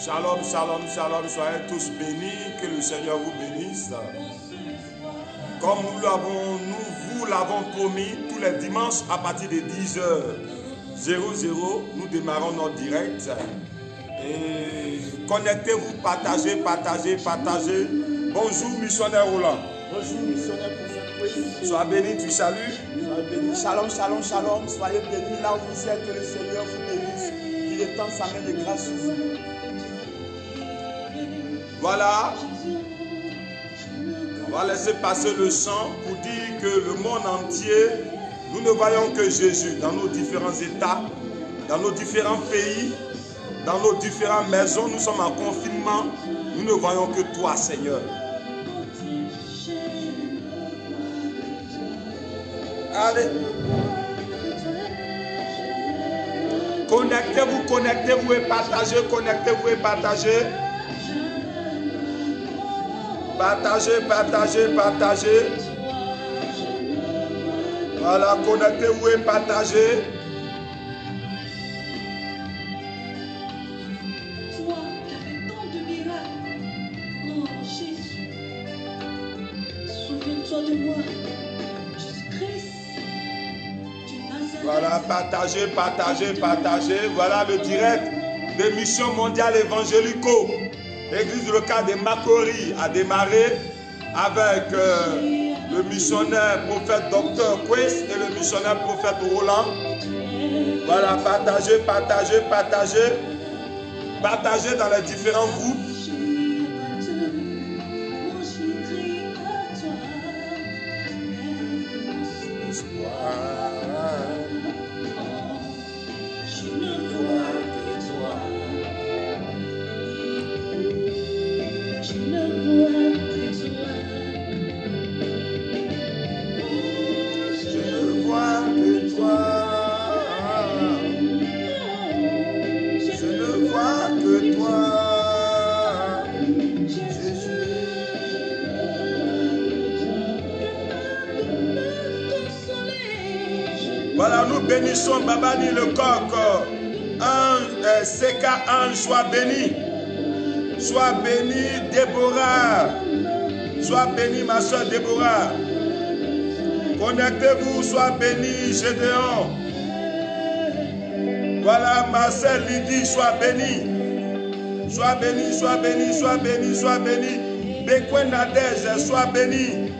Shalom, shalom, shalom. Soyez tous bénis. Que le Seigneur vous bénisse. Comme vous l'avons promis, tous les dimanches à partir de 10h00, nous démarrons notre direct. Et connectez-vous, partagez, partagez, partagez. Bonjour, missionnaire Roland. Bonjour, missionnaire prophète. Sois béni, tu salues. Soyez béni. Shalom, shalom, shalom. Soyez bénis là où vous êtes, que le Seigneur vous bénisse. Il étend sa main de grâce sur vous. Voilà. On va laisser passer le chant pour dire que le monde entier, nous ne voyons que Jésus dans nos différents états, dans nos différents pays, dans nos différentes maisons. Nous sommes en confinement. Nous ne voyons que toi, Seigneur. Allez. Connectez-vous, connectez-vous et partagez. Connectez-vous et partagez. Partagez, partagez, partagez. Voilà, connectez-vous et partagez. Toi qui as fait tant de miracles, oh Jésus, souviens-toi de moi, Jésus-Christ, du Nazareth. Voilà, partagez, partagez, partagez. Voilà le direct de Mission Mondiale Évangélico. L'église locale de Makori a démarré avec le missionnaire prophète Dr. Quest et le missionnaire prophète Roland. Voilà, partagez, partagez, partagez. Partagez dans les différents groupes. Voilà, nous bénissons Babani le coq. CK Ange, sois béni. Sois béni, Déborah. Sois béni, ma soeur Déborah. Connectez-vous, sois béni, Gédéon. Voilà, Marcel Lydie, sois béni. Sois béni, sois béni, sois béni, sois béni. Bekwen Nadège, sois béni.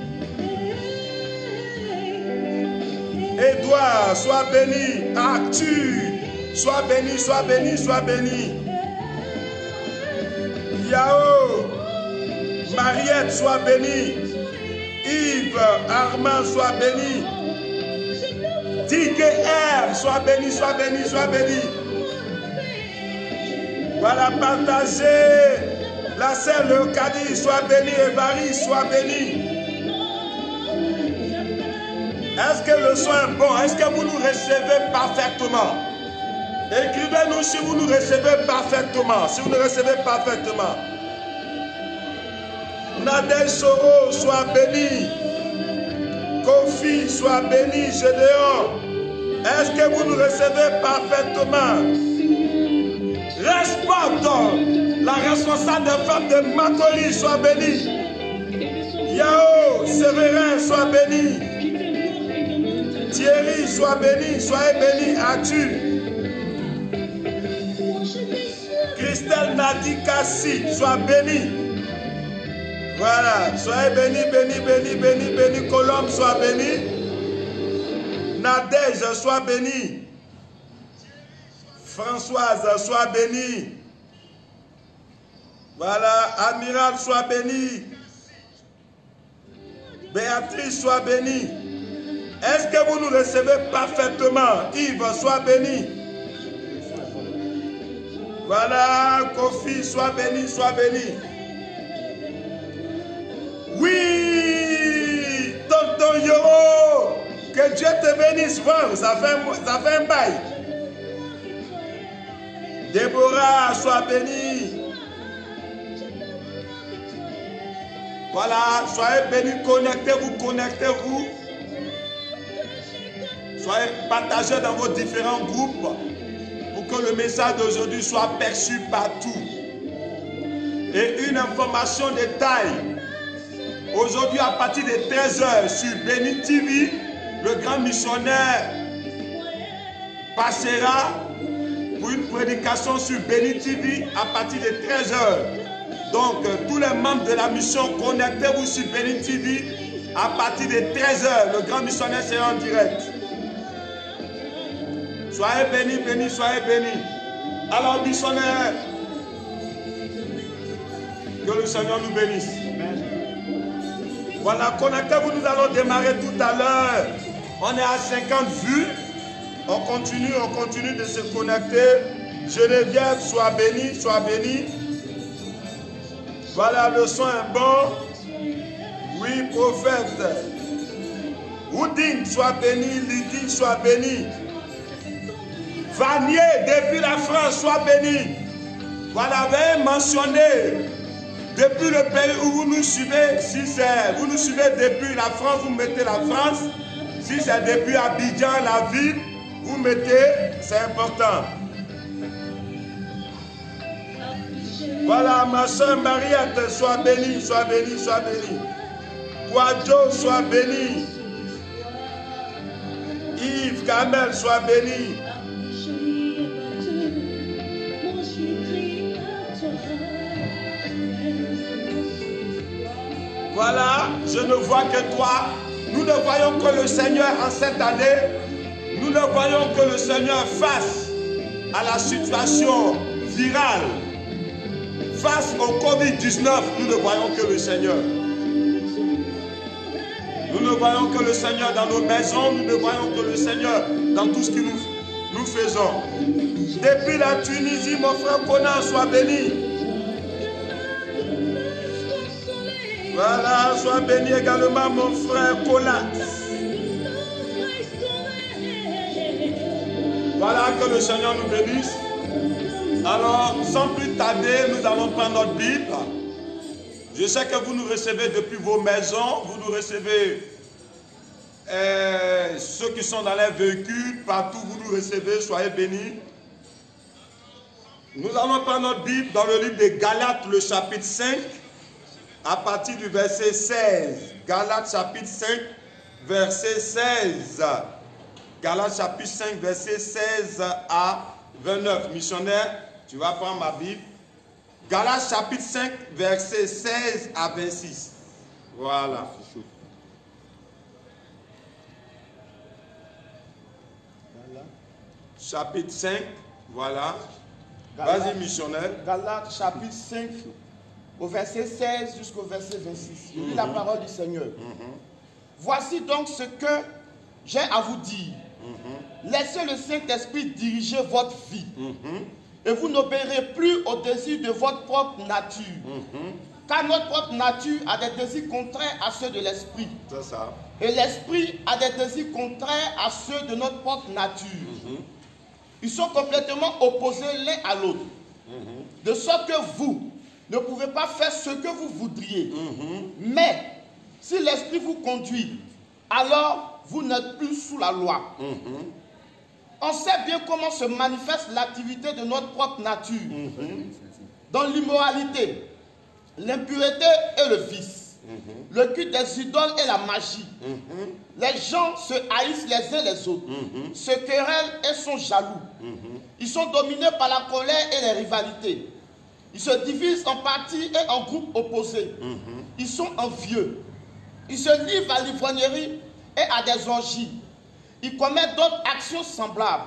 Edouard, sois béni. Arthur, sois béni, sois béni, sois béni. Yao, Mariette, sois béni. Yves, Armand, sois béni. DKR, sois béni, sois béni, sois béni. Voilà, partagez. La sœur Leocadie, sois béni. Evarie, sois béni. Est-ce que le son est bon? Est-ce que vous nous recevez parfaitement? Écrivez-nous si vous nous recevez parfaitement. Si vous nous recevez parfaitement. Nadège Soro, sois béni. Kofi, sois béni. Gédéon, est-ce que vous nous recevez parfaitement? Respecte la responsable des femmes de Makori, sois béni. Yao, Séverin, sois béni. Thierry, sois béni, soyez béni, as-tu? Christelle Nadikassi, sois béni. Voilà, soyez béni, béni, béni, béni, béni. Colombe, sois béni. Nadège, sois béni. Françoise, sois béni. Voilà, Amiral, sois béni. Béatrice, sois béni. Est-ce que vous nous recevez parfaitement? Yves, sois béni. Voilà, Kofi, sois béni, sois béni. Oui, tonton Yoro, que Dieu te bénisse, frère. Ça fait un bail. Déborah, sois béni. Voilà, soyez bénis, connectez-vous, connectez-vous. Soyez partagés dans vos différents groupes pour que le message d'aujourd'hui soit perçu partout. Et une information de taille. Aujourd'hui, à partir de 13h sur Béni TV, le grand missionnaire passera pour une prédication sur Béni TV à partir de 13h. Donc, tous les membres de la mission, connectez-vous sur Béni TV à partir de 13h. Le grand missionnaire sera en direct. Soyez bénis, bénis, soyez bénis. Alors, missionnaire, que le Seigneur nous bénisse. Voilà, connectez-vous, nous allons démarrer tout à l'heure. On est à 50 vues. On continue de se connecter. Geneviève, sois béni, sois béni. Voilà, le son est bon. Oui, prophète. Wooding, sois béni. Lydie, sois béni. Vanier, depuis la France, sois béni. Voilà, veuillez mentionner. Depuis le pays où vous nous suivez, si vous nous suivez depuis la France, vous mettez la France. Si c'est depuis Abidjan, la ville, vous mettez, c'est important. Voilà, ma soeur Mariette, sois bénie, sois bénie, sois bénie. Kwadjo, sois béni. Yves, Kamel, sois béni. Voilà, je ne vois que toi. Nous ne voyons que le Seigneur en cette année. Nous ne voyons que le Seigneur face à la situation virale. Face au Covid-19, nous ne voyons que le Seigneur. Nous ne voyons que le Seigneur dans nos maisons. Nous ne voyons que le Seigneur dans tout ce que nous faisons. Depuis la Tunisie, mon frère Conan, sois béni. Voilà, sois béni également mon frère Colas. Voilà, que le Seigneur nous bénisse. Alors, sans plus tarder, nous allons prendre notre Bible. Je sais que vous nous recevez depuis vos maisons, vous nous recevez ceux qui sont dans les véhicules, partout vous nous recevez, soyez bénis. Nous allons prendre notre Bible dans le livre de Galates, le chapitre 5. À partir du verset 16. Galates chapitre 5, verset 16. Galates chapitre 5, verset 16 à 29. Missionnaire, tu vas prendre ma Bible. Galates chapitre 5, verset 16 à 26. Voilà. Chapitre 5, voilà. Vas-y, missionnaire. Galates chapitre 5. Au verset 16 jusqu'au verset 26. Je lis la parole du Seigneur. Voici donc ce que j'ai à vous dire. Laissez le Saint-Esprit diriger votre vie. Et vous n'obéirez plus au désir de votre propre nature. Car notre propre nature a des désirs contraires à ceux de l'Esprit. C'est ça. Et l'Esprit a des désirs contraires à ceux de notre propre nature. Ils sont complètement opposés l'un à l'autre. De sorte que vous ne pouvez pas faire ce que vous voudriez. Mais, si l'Esprit vous conduit, alors vous n'êtes plus sous la loi. On sait bien comment se manifeste l'activité de notre propre nature. Dans l'immoralité, l'impureté et le vice, le culte des idoles et la magie. Les gens se haïssent les uns les autres, se querellent et sont jaloux. Ils sont dominés par la colère et les rivalités. Ils se divisent en partis et en groupes opposés. Ils sont envieux. Ils se livrent à l'ivrognerie et à des orgies. Ils commettent d'autres actions semblables.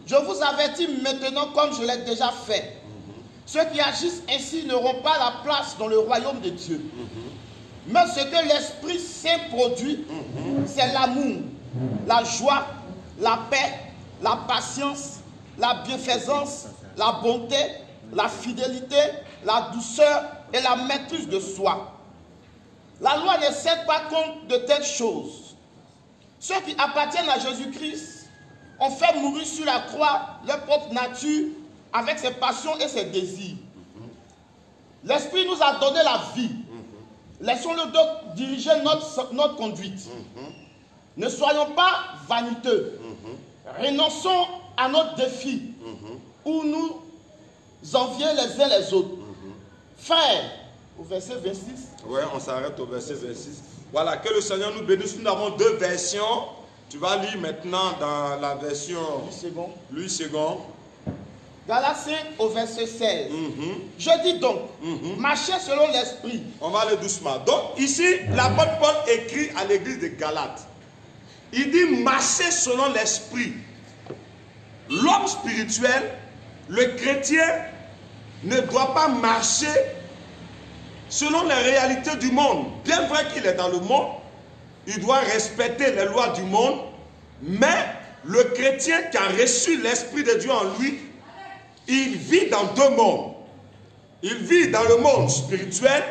Je vous avertis maintenant comme je l'ai déjà fait. Ceux qui agissent ainsi n'auront pas la place dans le royaume de Dieu. Mais ce que l'Esprit Saint produit, c'est l'amour, la joie, la paix, la patience, la bienfaisance, la bonté, la fidélité, la douceur et la maîtrise de soi. La loi ne cède pas compte de telles choses. Ceux qui appartiennent à Jésus-Christ ont fait mourir sur la croix leur propre nature avec ses passions et ses désirs. L'Esprit nous a donné la vie. Laissons-le donc diriger notre conduite. Ne soyons pas vaniteux. Renonçons à notre défi où nous envier les uns les autres. Frères, au verset 26. Oui, on s'arrête au verset 26. Voilà, que le Seigneur nous bénisse. Nous avons deux versions. Tu vas lire maintenant dans la version Louis II. Galates 5 au verset 16. Je dis donc, marchez selon l'esprit. On va aller doucement. Donc ici, l'apôtre Paul écrit à l'église de Galates. Il dit marchez selon l'esprit. L'homme spirituel, le chrétien, ne doit pas marcher selon les réalités du monde. Bien vrai qu'il est dans le monde, il doit respecter les lois du monde, mais le chrétien qui a reçu l'Esprit de Dieu en lui, il vit dans deux mondes. Il vit dans le monde spirituel,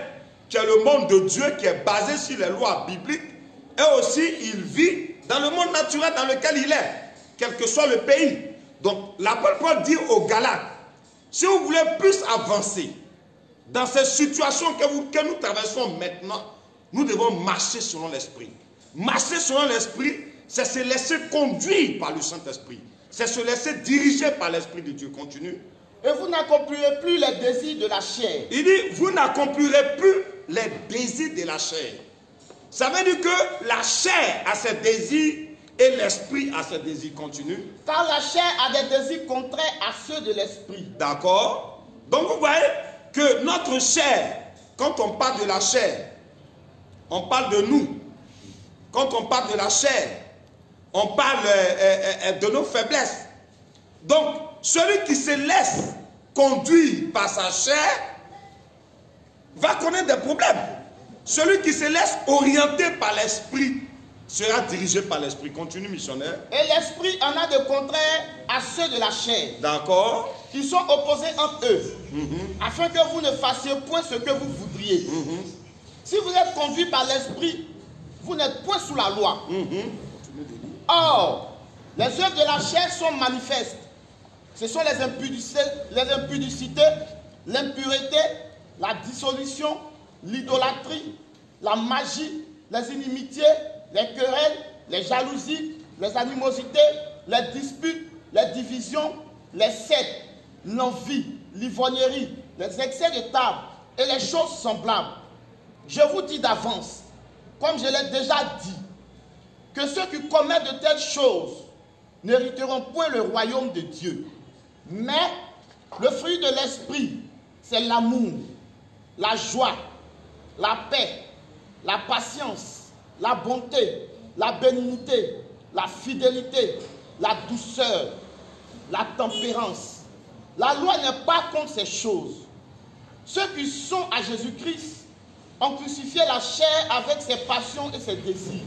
qui est le monde de Dieu, qui est basé sur les lois bibliques, et aussi il vit dans le monde naturel dans lequel il est, quel que soit le pays. Donc l'apôtre Paul dit aux Galates, si vous voulez plus avancer dans ces situations que nous traversons maintenant, nous devons marcher selon l'esprit. Marcher selon l'esprit, c'est se laisser conduire par le Saint-Esprit. C'est se laisser diriger par l'Esprit de Dieu. Continue. Et vous n'accomplirez plus les désirs de la chair. Il dit, vous n'accomplirez plus les désirs de la chair. Ça veut dire que la chair a ses désirs et l'esprit a ses désirs. Continue. Car la chair a des désirs contraires à ceux de l'esprit. D'accord. Donc vous voyez que notre chair, quand on parle de la chair, on parle de nous. Quand on parle de la chair, on parle de nos faiblesses. Donc, celui qui se laisse conduire par sa chair va connaître des problèmes. Celui qui se laisse orienter par l'esprit sera dirigé par l'esprit. Continue, missionnaire. Et l'esprit en a de contraires à ceux de la chair. D'accord. Qui sont opposés entre eux. Afin que vous ne fassiez point ce que vous voudriez. Si vous êtes conduit par l'esprit, vous n'êtes point sous la loi. Or, les œuvres de la chair sont manifestes. Ce sont les impudicités, l'impureté, la dissolution, l'idolâtrie, la magie, les inimitiés, les querelles, les jalousies, les animosités, les disputes, les divisions, les sectes, l'envie, l'ivrognerie, les excès de table et les choses semblables. Je vous dis d'avance, comme je l'ai déjà dit, que ceux qui commettent de telles choses n'hériteront point le royaume de Dieu. Mais le fruit de l'esprit, c'est l'amour, la joie, la paix, la patience, la bonté, la bénignité, la fidélité, la douceur, la tempérance. La loi n'est pas contre ces choses. Ceux qui sont à Jésus-Christ ont crucifié la chair avec ses passions et ses désirs.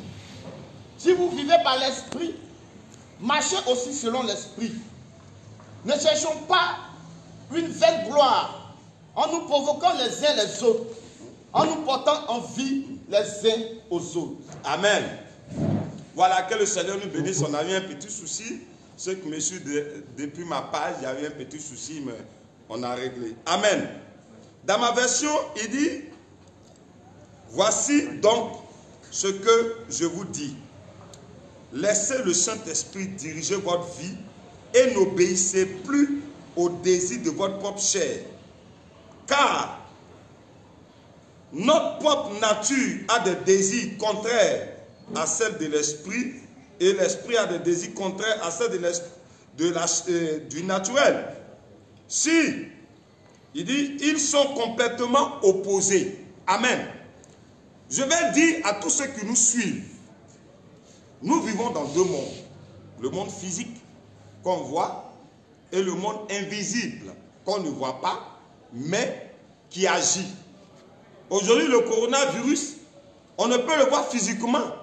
Si vous vivez par l'esprit, marchez aussi selon l'esprit. Ne cherchons pas une vaine gloire en nous provoquant les uns les autres, en nous portant envie les uns aux autres. Amen. Voilà, que le Seigneur nous bénisse. On a eu un petit souci. Ceux qui me suivent depuis ma page, il y a eu un petit souci, mais on a réglé. Amen. Dans ma version, il dit, voici donc ce que je vous dis. Laissez le Saint-Esprit diriger votre vie et n'obéissez plus aux désirs de votre propre chair. Car notre propre nature a des désirs contraires à celle de l'esprit et l'esprit a des désirs contraires à celle du naturel. Si, il dit, ils sont complètement opposés. Amen. Je vais dire à tous ceux qui nous suivent, nous vivons dans deux mondes. Le monde physique qu'on voit et le monde invisible qu'on ne voit pas, mais qui agit. Aujourd'hui, le coronavirus, on ne peut le voir physiquement,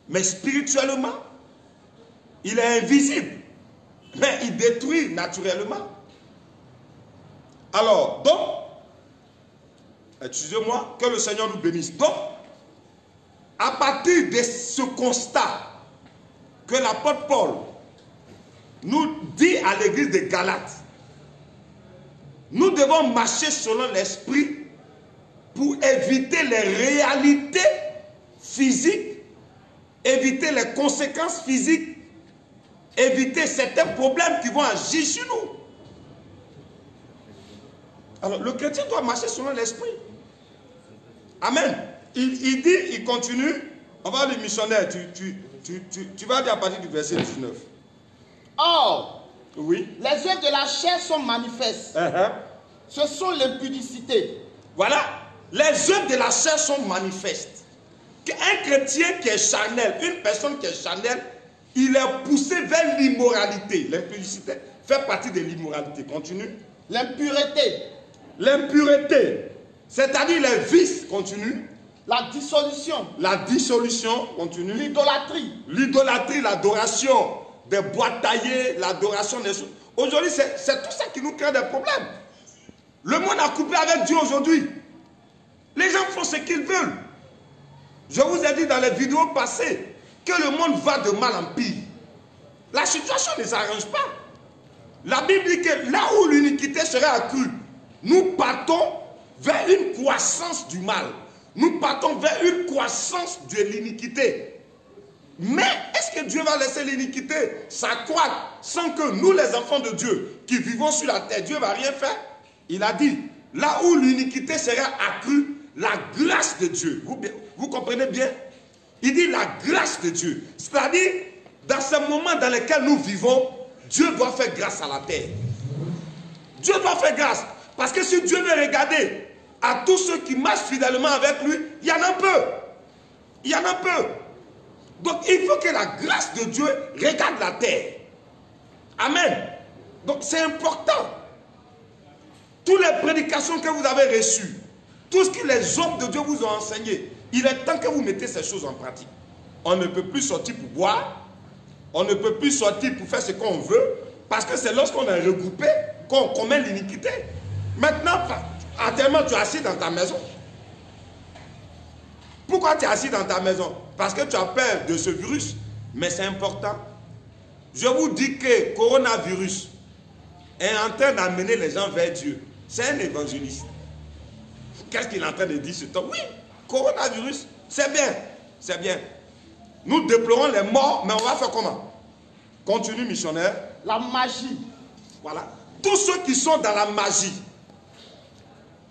mais spirituellement, il est invisible, mais il détruit naturellement. Alors, donc, excusez-moi, que le Seigneur nous bénisse. Donc, à partir de ce constat que l'apôtre Paul nous dit à l'église de Galates, nous devons marcher selon l'esprit pour éviter les réalités physiques, éviter les conséquences physiques, éviter certains problèmes qui vont agir sur nous. Alors, le chrétien doit marcher selon l'esprit. Amen. Il dit, il continue. On va voir le missionnaire. Tu vas dire à partir du verset 19. Or, oui. Les œuvres de la chair sont manifestes. Ce sont l'impudicité. Voilà. Les œuvres de la chair sont manifestes. Un chrétien qui est charnel, une personne qui est charnelle, il est poussé vers l'immoralité. L'impudicité fait partie de l'immoralité. Continue. L'impureté. L'impureté, c'est-à-dire les vices. Continue. La dissolution. La dissolution. Continue. L'idolâtrie. L'idolâtrie, l'adoration des bois taillés, l'adoration des choses. Aujourd'hui, c'est tout ça qui nous crée des problèmes. Le monde a coupé avec Dieu aujourd'hui. Les gens font ce qu'ils veulent. Je vous ai dit dans les vidéos passées que le monde va de mal en pire. La situation ne s'arrange pas. La Bible dit que là où l'iniquité serait accrue, nous partons vers une croissance du mal. Nous partons vers une croissance de l'iniquité. Mais est-ce que Dieu va laisser l'iniquité s'accroître sans que nous, les enfants de Dieu, qui vivons sur la terre, Dieu ne va rien faire? Il a dit, là où l'iniquité sera accrue, la grâce de Dieu. Vous comprenez bien? Il dit la grâce de Dieu. C'est-à-dire, dans ce moment dans lequel nous vivons, Dieu doit faire grâce à la terre. Dieu doit faire grâce. Parce que si Dieu veut regarder à tous ceux qui marchent fidèlement avec lui, il y en a peu. Il y en a peu. Donc il faut que la grâce de Dieu regarde la terre. Amen. Donc c'est important. Toutes les prédications que vous avez reçues, tout ce que les hommes de Dieu vous ont enseigné, il est temps que vous mettez ces choses en pratique. On ne peut plus sortir pour boire. On ne peut plus sortir pour faire ce qu'on veut. Parce que c'est lorsqu'on est regroupé qu'on commet l'iniquité. Maintenant, actuellement, tu es assis dans ta maison. Pourquoi tu es assis dans ta maison? Parce que tu as peur de ce virus. Mais c'est important. Je vous dis que coronavirus est en train d'amener les gens vers Dieu. C'est un évangéliste. Qu'est-ce qu'il est en train de dire sur toi? Oui, coronavirus, c'est bien. C'est bien. Nous déplorons les morts, mais on va faire comment? Continue, missionnaire. La magie. Voilà. Tous ceux qui sont dans la magie,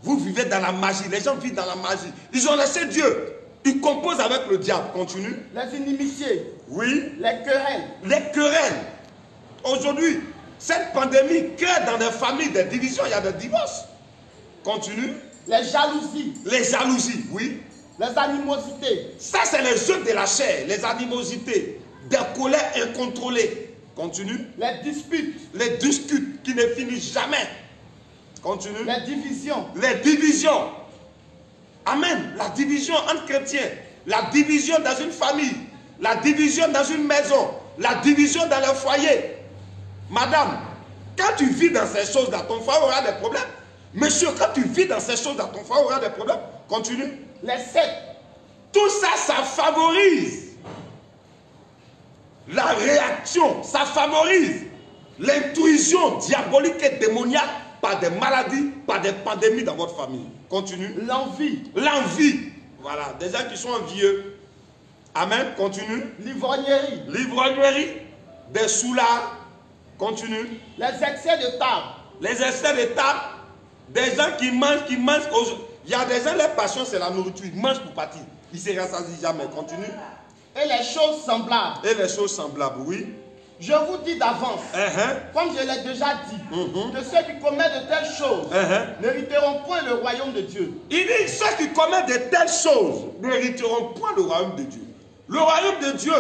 vous vivez dans la magie. Les gens vivent dans la magie. Ils ont laissé Dieu. Ils composent avec le diable. Continue. Les inimitiés. Oui. Les querelles. Les querelles. Aujourd'hui, cette pandémie crée dans les familles des divisions. Il y a des divorces. Continue. Les jalousies. Les jalousies, oui. Les animosités. Ça, c'est les œuvres de la chair. Les animosités. Des colères incontrôlées. Continue. Les disputes. Les disputes qui ne finissent jamais. Continue. Les divisions. Les divisions. Amen. La division entre chrétiens. La division dans une famille. La division dans une maison. La division dans le foyer. Madame, quand tu vis dans ces choses-là, ton foyer aura des problèmes. Monsieur, quand tu vis dans ces choses-là, ton foyer aura des problèmes. Continue. Les sectes. Tout ça, ça favorise la réaction. Ça favorise l'intrusion diabolique et démoniaque par des maladies, par des pandémies dans votre famille. Continue. L'envie. L'envie. Voilà, des gens qui sont envieux. Amen. Continue. L'ivrognerie. L'ivrognerie. Des soulards. Continue. Les excès de table. Les excès de table. Des gens qui mangent. Il y a des gens, leur passion, c'est la nourriture. Ils mangent pour partir. Ils ne se rassasient jamais. Continue. Et les choses semblables. Et les choses semblables, oui. Je vous dis d'avance, comme je l'ai déjà dit, que ceux qui commettent de telles choses n'hériteront point le royaume de Dieu. Il dit ceux qui commettent de telles choses n'hériteront point le royaume de Dieu. Le royaume de Dieu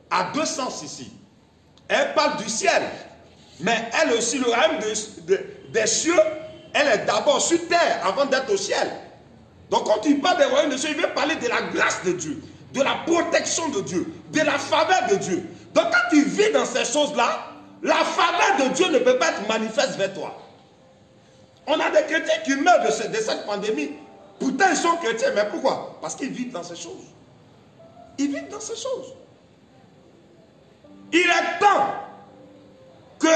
a deux sens ici. Elle parle du ciel, mais elle aussi, le royaume des cieux, elle est d'abord sur terre avant d'être au ciel. Donc quand il parle des royaumes de Dieu, il veut parler de la grâce de Dieu, de la protection de Dieu, de la faveur de Dieu. Donc quand tu vis dans ces choses-là, la faveur de Dieu ne peut pas être manifeste vers toi. On a des chrétiens qui meurent de cette pandémie. Pourtant ils sont chrétiens, mais pourquoi? Parce qu'ils vivent dans ces choses. Ils vivent dans ces choses. Il est temps que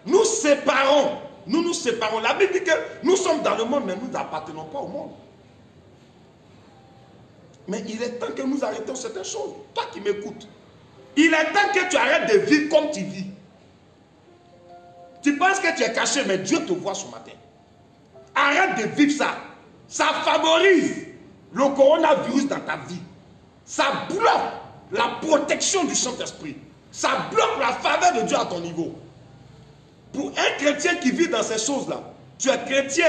nous séparons. Nous nous séparons. La Bible dit que nous sommes dans le monde, mais nous n'appartenons pas au monde. Mais il est temps que nous arrêtons certaines choses. Toi qui m'écoutes, il est temps que tu arrêtes de vivre comme tu vis. Tu penses que tu es caché, mais Dieu te voit ce matin. Arrête de vivre ça. Ça favorise le coronavirus dans ta vie. Ça bloque la protection du Saint-Esprit. Ça bloque la faveur de Dieu à ton niveau. Pour un chrétien qui vit dans ces choses-là, tu es chrétien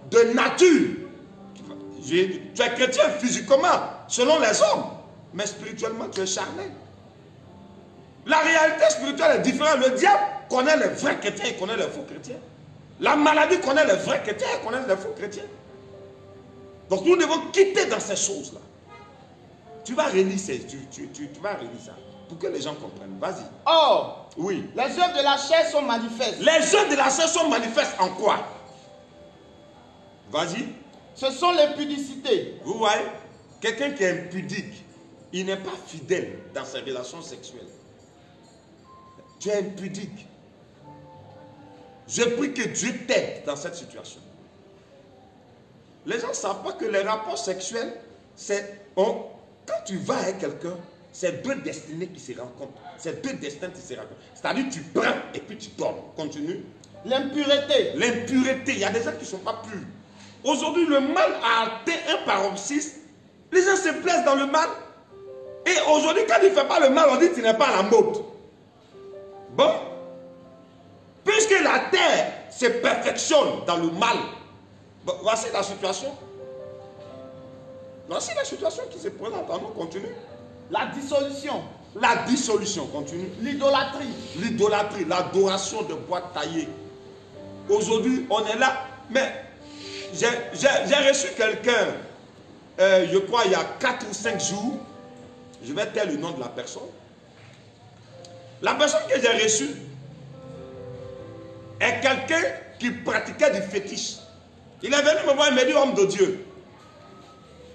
de nature. Tu es chrétien physiquement, selon les hommes. Mais spirituellement, tu es charnel. La réalité spirituelle est différente. Le diable connaît les vrais chrétiens, il connaît les faux chrétiens. La maladie connaît les vrais chrétiens, il connaît les faux chrétiens. Donc nous devons quitter dans ces choses-là. Tu vas relire ça, tu vas relire ça pour que les gens comprennent. Vas-y. Or, oui. Les œuvres de la chair sont manifestes. Les œuvres de la chair sont manifestes en quoi? Vas-y. Ce sont l'impudicité. Vous voyez, quelqu'un qui est impudique, il n'est pas fidèle dans ses relations sexuelles. Tu es impudique. Je prie que Dieu t'aide dans cette situation. Les gens ne savent pas que les rapports sexuels, c'est... Quand tu vas avec quelqu'un, c'est deux destinées qui se rencontrent. C'est deux destins qui se rencontrent. C'est-à-dire tu prends et puis tu dors. Continue. L'impureté. L'impureté. Il y a des gens qui ne sont pas purs. Aujourd'hui, le mal a atteint un paroxysme. Les gens se plaisent dans le mal. Et aujourd'hui, quand il ne fait pas le mal, on dit qu'il n'est pas à la mode. Bon. Puisque la terre se perfectionne dans le mal, bon, voici la situation. Voici la situation qui se présente. On continue. La dissolution. La dissolution, continue. L'idolâtrie. L'idolâtrie, l'adoration de boîtes taillées. Aujourd'hui, on est là. Mais j'ai reçu quelqu'un, je crois, il y a 4 ou 5 jours. Je vais taire le nom de la personne. La personne que j'ai reçue est quelqu'un qui pratiquait du fétiche. Il est venu me voir, il m'a dit, homme de Dieu.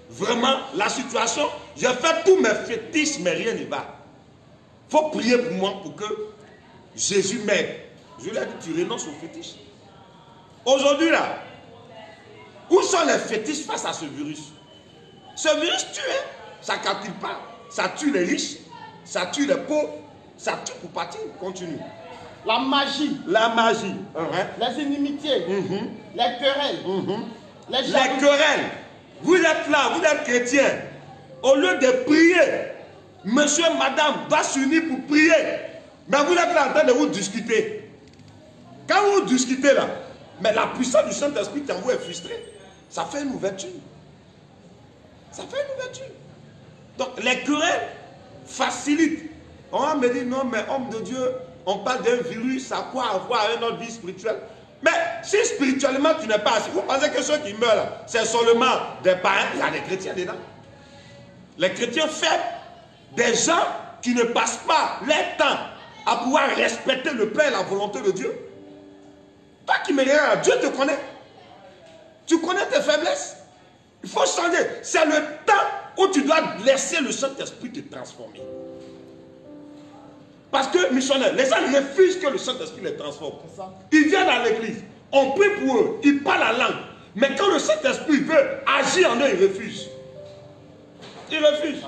Vraiment, la situation, j'ai fait tous mes fétiches, mais rien n'y va. Il faut prier pour moi pour que Jésus m'aide. Je lui ai dit, tu renonces au fétiche. Aujourd'hui, là, où sont les fétiches face à ce virus? Ce virus tue, hein? Ça ne captive pas. Ça tue les riches, ça tue les pauvres, ça tue pour partir. Continue. La magie. La magie. Les inimitiés. Les querelles. Les querelles. Vous êtes là, vous êtes chrétien. Au lieu de prier, monsieur, madame doit s'unir pour prier. Mais vous êtes là en train de vous discuter. Quand vous discutez là, mais la puissance du Saint-Esprit en vous est frustrée. Ça fait une ouverture. Ça fait une ouverture. Donc les querelles facilitent. On va me dire, non, mais homme de Dieu, on parle d'un virus, ça a quoi à voir avec notre vie spirituelle? Mais si spirituellement tu n'es pas assis, vous pensez que ceux qui meurent, c'est seulement des parents, il y a des chrétiens dedans. Les chrétiens faibles, des gens qui ne passent pas leur temps à pouvoir respecter le Père et la volonté de Dieu. Toi qui me regardes, Dieu te connaît. Tu connais tes faiblesses. Il faut changer. C'est le temps où tu dois laisser le Saint-Esprit te transformer. Parce que, missionnaires, les gens refusent que le Saint-Esprit les transforme. Ils viennent à l'église, on prie pour eux, ils parlent la langue. Mais quand le Saint-Esprit veut agir en eux, ils refusent. Ils refusent.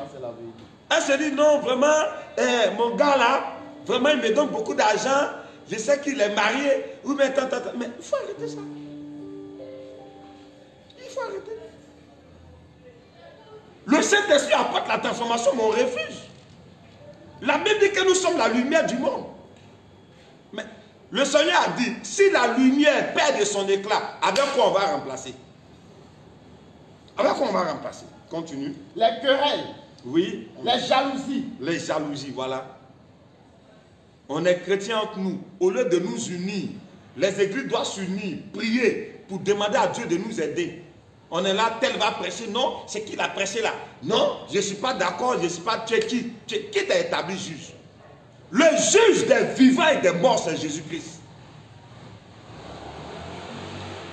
Elle se dit, non, vraiment, mon gars là, vraiment, il me donne beaucoup d'argent. Je sais qu'il est marié. Oui, mais attends. Mais il faut arrêter ça. Il faut arrêter. Le Saint-Esprit apporte la transformation, mais on refuse. La Bible dit que nous sommes la lumière du monde. Mais le Seigneur a dit, si la lumière perd de son éclat, avec quoi on va remplacer? Avec quoi on va remplacer? Continue. Les querelles. Oui. Les jalousies. Les jalousies, voilà. On est chrétiens entre nous. Au lieu de nous unir, les églises doivent s'unir, prier pour demander à Dieu de nous aider. On est là, tel va prêcher. Non, c'est qui l'a prêché là? Non, je ne suis pas d'accord, je ne suis pas... Tu es qui? Qui t'a établi juge? Le juge des vivants et des morts, c'est Jésus-Christ.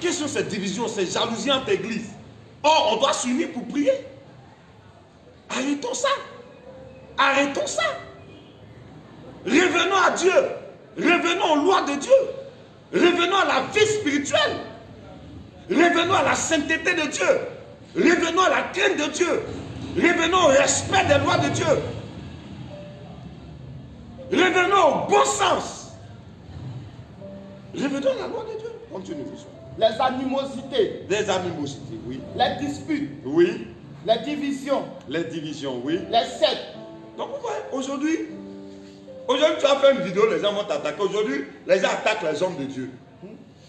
Quelles sont ces divisions, ces jalousies entre églises? Or, on doit s'unir pour prier. Arrêtons ça. Arrêtons ça. Revenons à Dieu. Revenons aux lois de Dieu. Revenons à la vie spirituelle. Revenons à la sainteté de Dieu. Revenons à la crainte de Dieu. Revenons au respect des lois de Dieu. Revenons au bon sens. Revenons à la loi de Dieu. Continue, monsieur. les animosités, oui. les disputes, Oui. les divisions, Oui. les sectes. Donc, vous voyez, aujourd'hui, tu as fait une vidéo, les gens vont t'attaquer. Aujourd'hui, les gens attaquent les hommes de Dieu.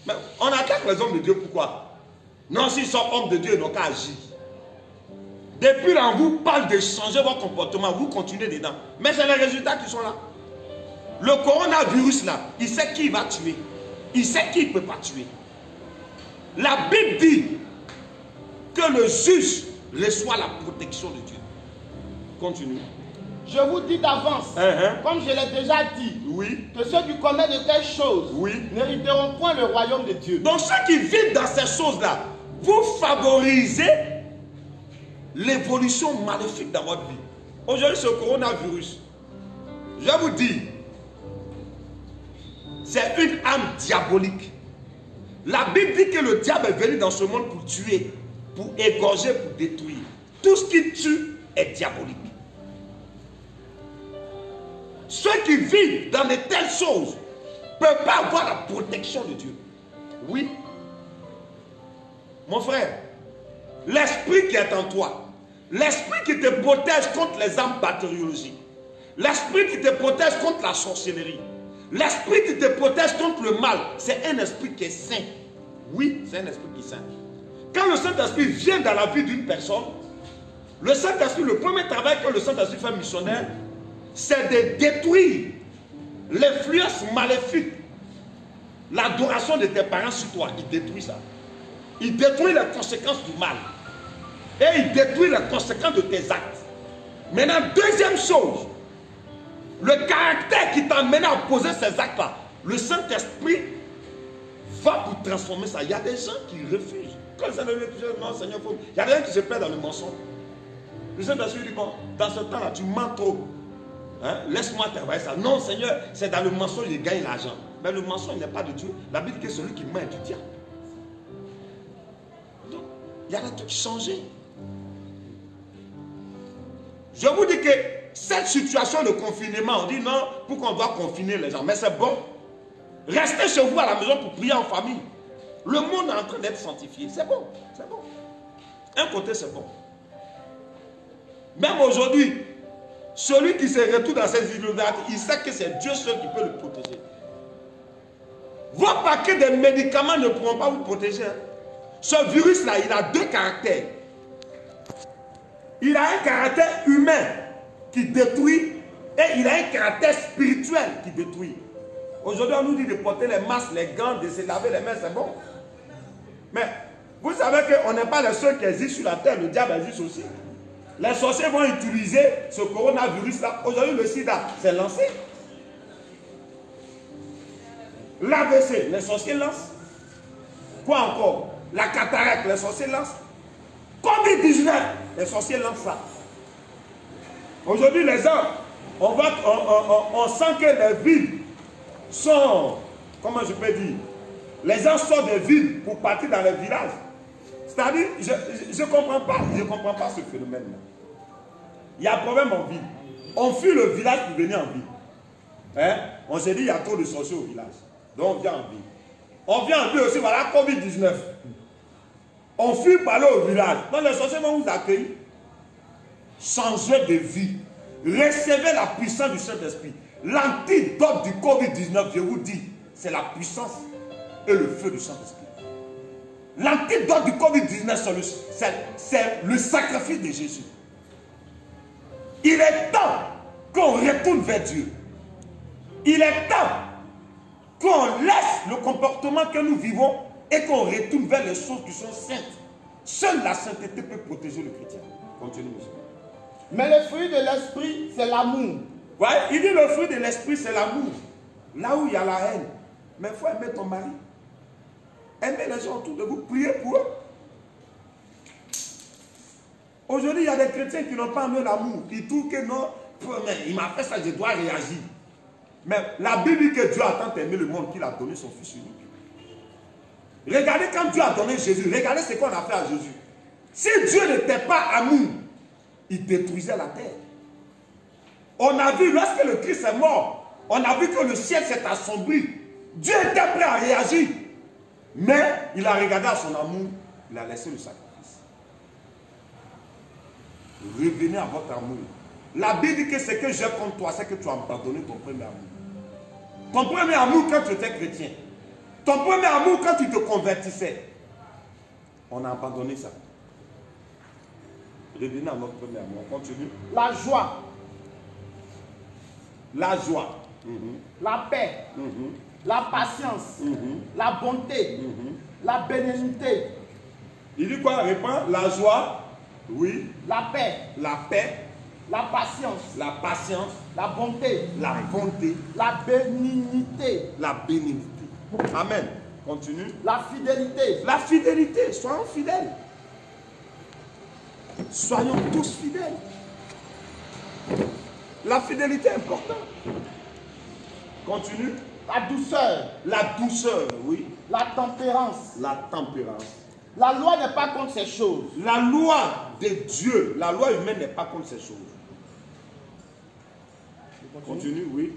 Mais on attaque les hommes de Dieu, pourquoi? Non, s'ils sont hommes de Dieu, ils n'ont qu'à agir. Depuis là, on vous parle de changer votre comportement, vous continuez dedans. Mais c'est les résultats qui sont là. Le coronavirus là, il sait qui il va tuer. Il sait qui il ne peut pas tuer. La Bible dit que le juge reçoit la protection de Dieu. Continue. Je vous dis d'avance, comme je l'ai déjà dit, Oui. que ceux qui commettent de telles choses Oui. n'hériteront point le royaume de Dieu. Donc ceux qui vivent dans ces choses-là, vous favorisez l'évolution maléfique dans votre vie. Aujourd'hui, ce coronavirus, je vous dis, c'est une âme diabolique. La Bible dit que le diable est venu dans ce monde pour tuer, pour égorger, pour détruire. Tout ce qui tue est diabolique. Ceux qui vivent dans de telles choses ne peuvent pas avoir la protection de Dieu. Oui. Mon frère, l'esprit qui est en toi, l'esprit qui te protège contre les armes bactériologiques, l'esprit qui te protège contre la sorcellerie, l'esprit qui te protège contre le mal, c'est un esprit qui est saint. Oui, c'est un esprit qui est saint. Quand le Saint-Esprit vient dans la vie d'une personne, le Saint-Esprit, le premier travail que le Saint-Esprit fait missionnaire, c'est de détruire l'influence maléfique, l'adoration de tes parents sur toi. Il détruit ça. Il détruit les conséquences du mal. Et il détruit les conséquences de tes actes. Maintenant, deuxième chose, le caractère qui t'a amené à poser ces actes-là, le Saint-Esprit va pour transformer ça. Il y a des gens qui refusent. Quand le Seigneur dit, non Seigneur, il y a des gens qui se perdent dans le mensonge. Le Saint-Esprit dit, bon, dans ce temps-là, tu mens trop. Hein? Laisse-moi travailler ça. Non Seigneur, c'est dans le mensonge que je gagne l'argent. Mais le mensonge n'est pas de Dieu. La Bible dit que celui qui ment est du diable. Donc, il y a des trucs changés. Je vous dis que cette situation de confinement, on dit non, pourquoi on doit confiner les gens? Mais c'est bon. Restez chez vous à la maison pour prier en famille. Le monde est en train d'être sanctifié. C'est bon, c'est bon. Un côté, c'est bon. Même aujourd'hui, celui qui se retrouve dans ces illuminations, il sait que c'est Dieu seul qui peut le protéger. Vos paquets de médicaments ne pourront pas vous protéger. Ce virus-là, il a deux caractères. Il a un caractère humain qui détruit et il a un caractère spirituel qui détruit. Aujourd'hui, on nous dit de porter les masques, les gants, de se laver les mains, c'est bon. Mais vous savez qu'on n'est pas les seuls qui existent sur la terre, le diable existe aussi. Les sorciers vont utiliser ce coronavirus-là. Aujourd'hui, le sida s'est lancé. L'AVC, les sorciers lancent. Quoi encore? La cataracte, les sorciers lancent. Covid-19, les sorciers lancent ça. Aujourd'hui, les hommes, on sent que les villes sont, comment je peux dire, les gens sortent des villes pour partir dans les villages. C'est-à-dire, je ne comprends pas ce phénomène-là. Il y a un problème en ville. On fuit le village pour venir en ville. Hein? On s'est dit, il y a trop de sorciers au village. Donc on vient en ville. On vient en ville aussi, voilà, Covid-19. On fuit par là au village. Donc les sorciers vont vous accueillir. Changez de vie. Recevez la puissance du Saint-Esprit. L'antidote du Covid-19, je vous dis, c'est la puissance et le feu du Saint-Esprit. L'antidote du Covid-19, c'est le sacrifice de Jésus. Il est temps qu'on retourne vers Dieu. Il est temps qu'on laisse le comportement que nous vivons et qu'on retourne vers les choses qui sont saintes. Seule la sainteté peut protéger le chrétien. Continue, monsieur. Mais le fruit de l'esprit, c'est l'amour. Ouais, il dit le fruit de l'esprit, c'est l'amour. Là où il y a la haine. Mais il faut aimer ton mari. Aimer les gens autour de vous, priez pour eux. Aujourd'hui, il y a des chrétiens qui n'ont pas aimé l'amour. Ils trouvent que non, mais il m'a fait ça, je dois réagir. Mais la Bible dit que Dieu a tant aimé le monde qu'il a donné son Fils unique. Regardez quand Dieu a donné Jésus. Regardez ce qu'on a fait à Jésus. Si Dieu n'était pas amour, il détruisait la terre. On a vu, lorsque le Christ est mort, on a vu que le ciel s'est assombri. Dieu était prêt à réagir. Mais il a regardé à son amour, il a laissé le sacrifice. Revenez à votre amour. La Bible dit que ce que j'ai contre toi, c'est que tu as abandonné ton premier amour. Ton premier amour quand tu étais chrétien. Ton premier amour quand tu te convertissais. On a abandonné ça. Revenez à notre premier amour. On continue. La joie. La joie. La paix. La patience. La bonté. La bénignité. Il dit quoi? Répond. La joie. Oui. La paix. La paix. La patience. La patience. La bonté. La bonté. La bénignité. La bénignité. Amen. Continue. La fidélité. La fidélité. Soyons fidèles. Soyons tous fidèles. La fidélité est importante. Continue. La douceur. La douceur, oui. La tempérance. La tempérance. La loi n'est pas contre ces choses. La loi de Dieu, la loi humaine n'est pas contre ces choses. Continue, oui.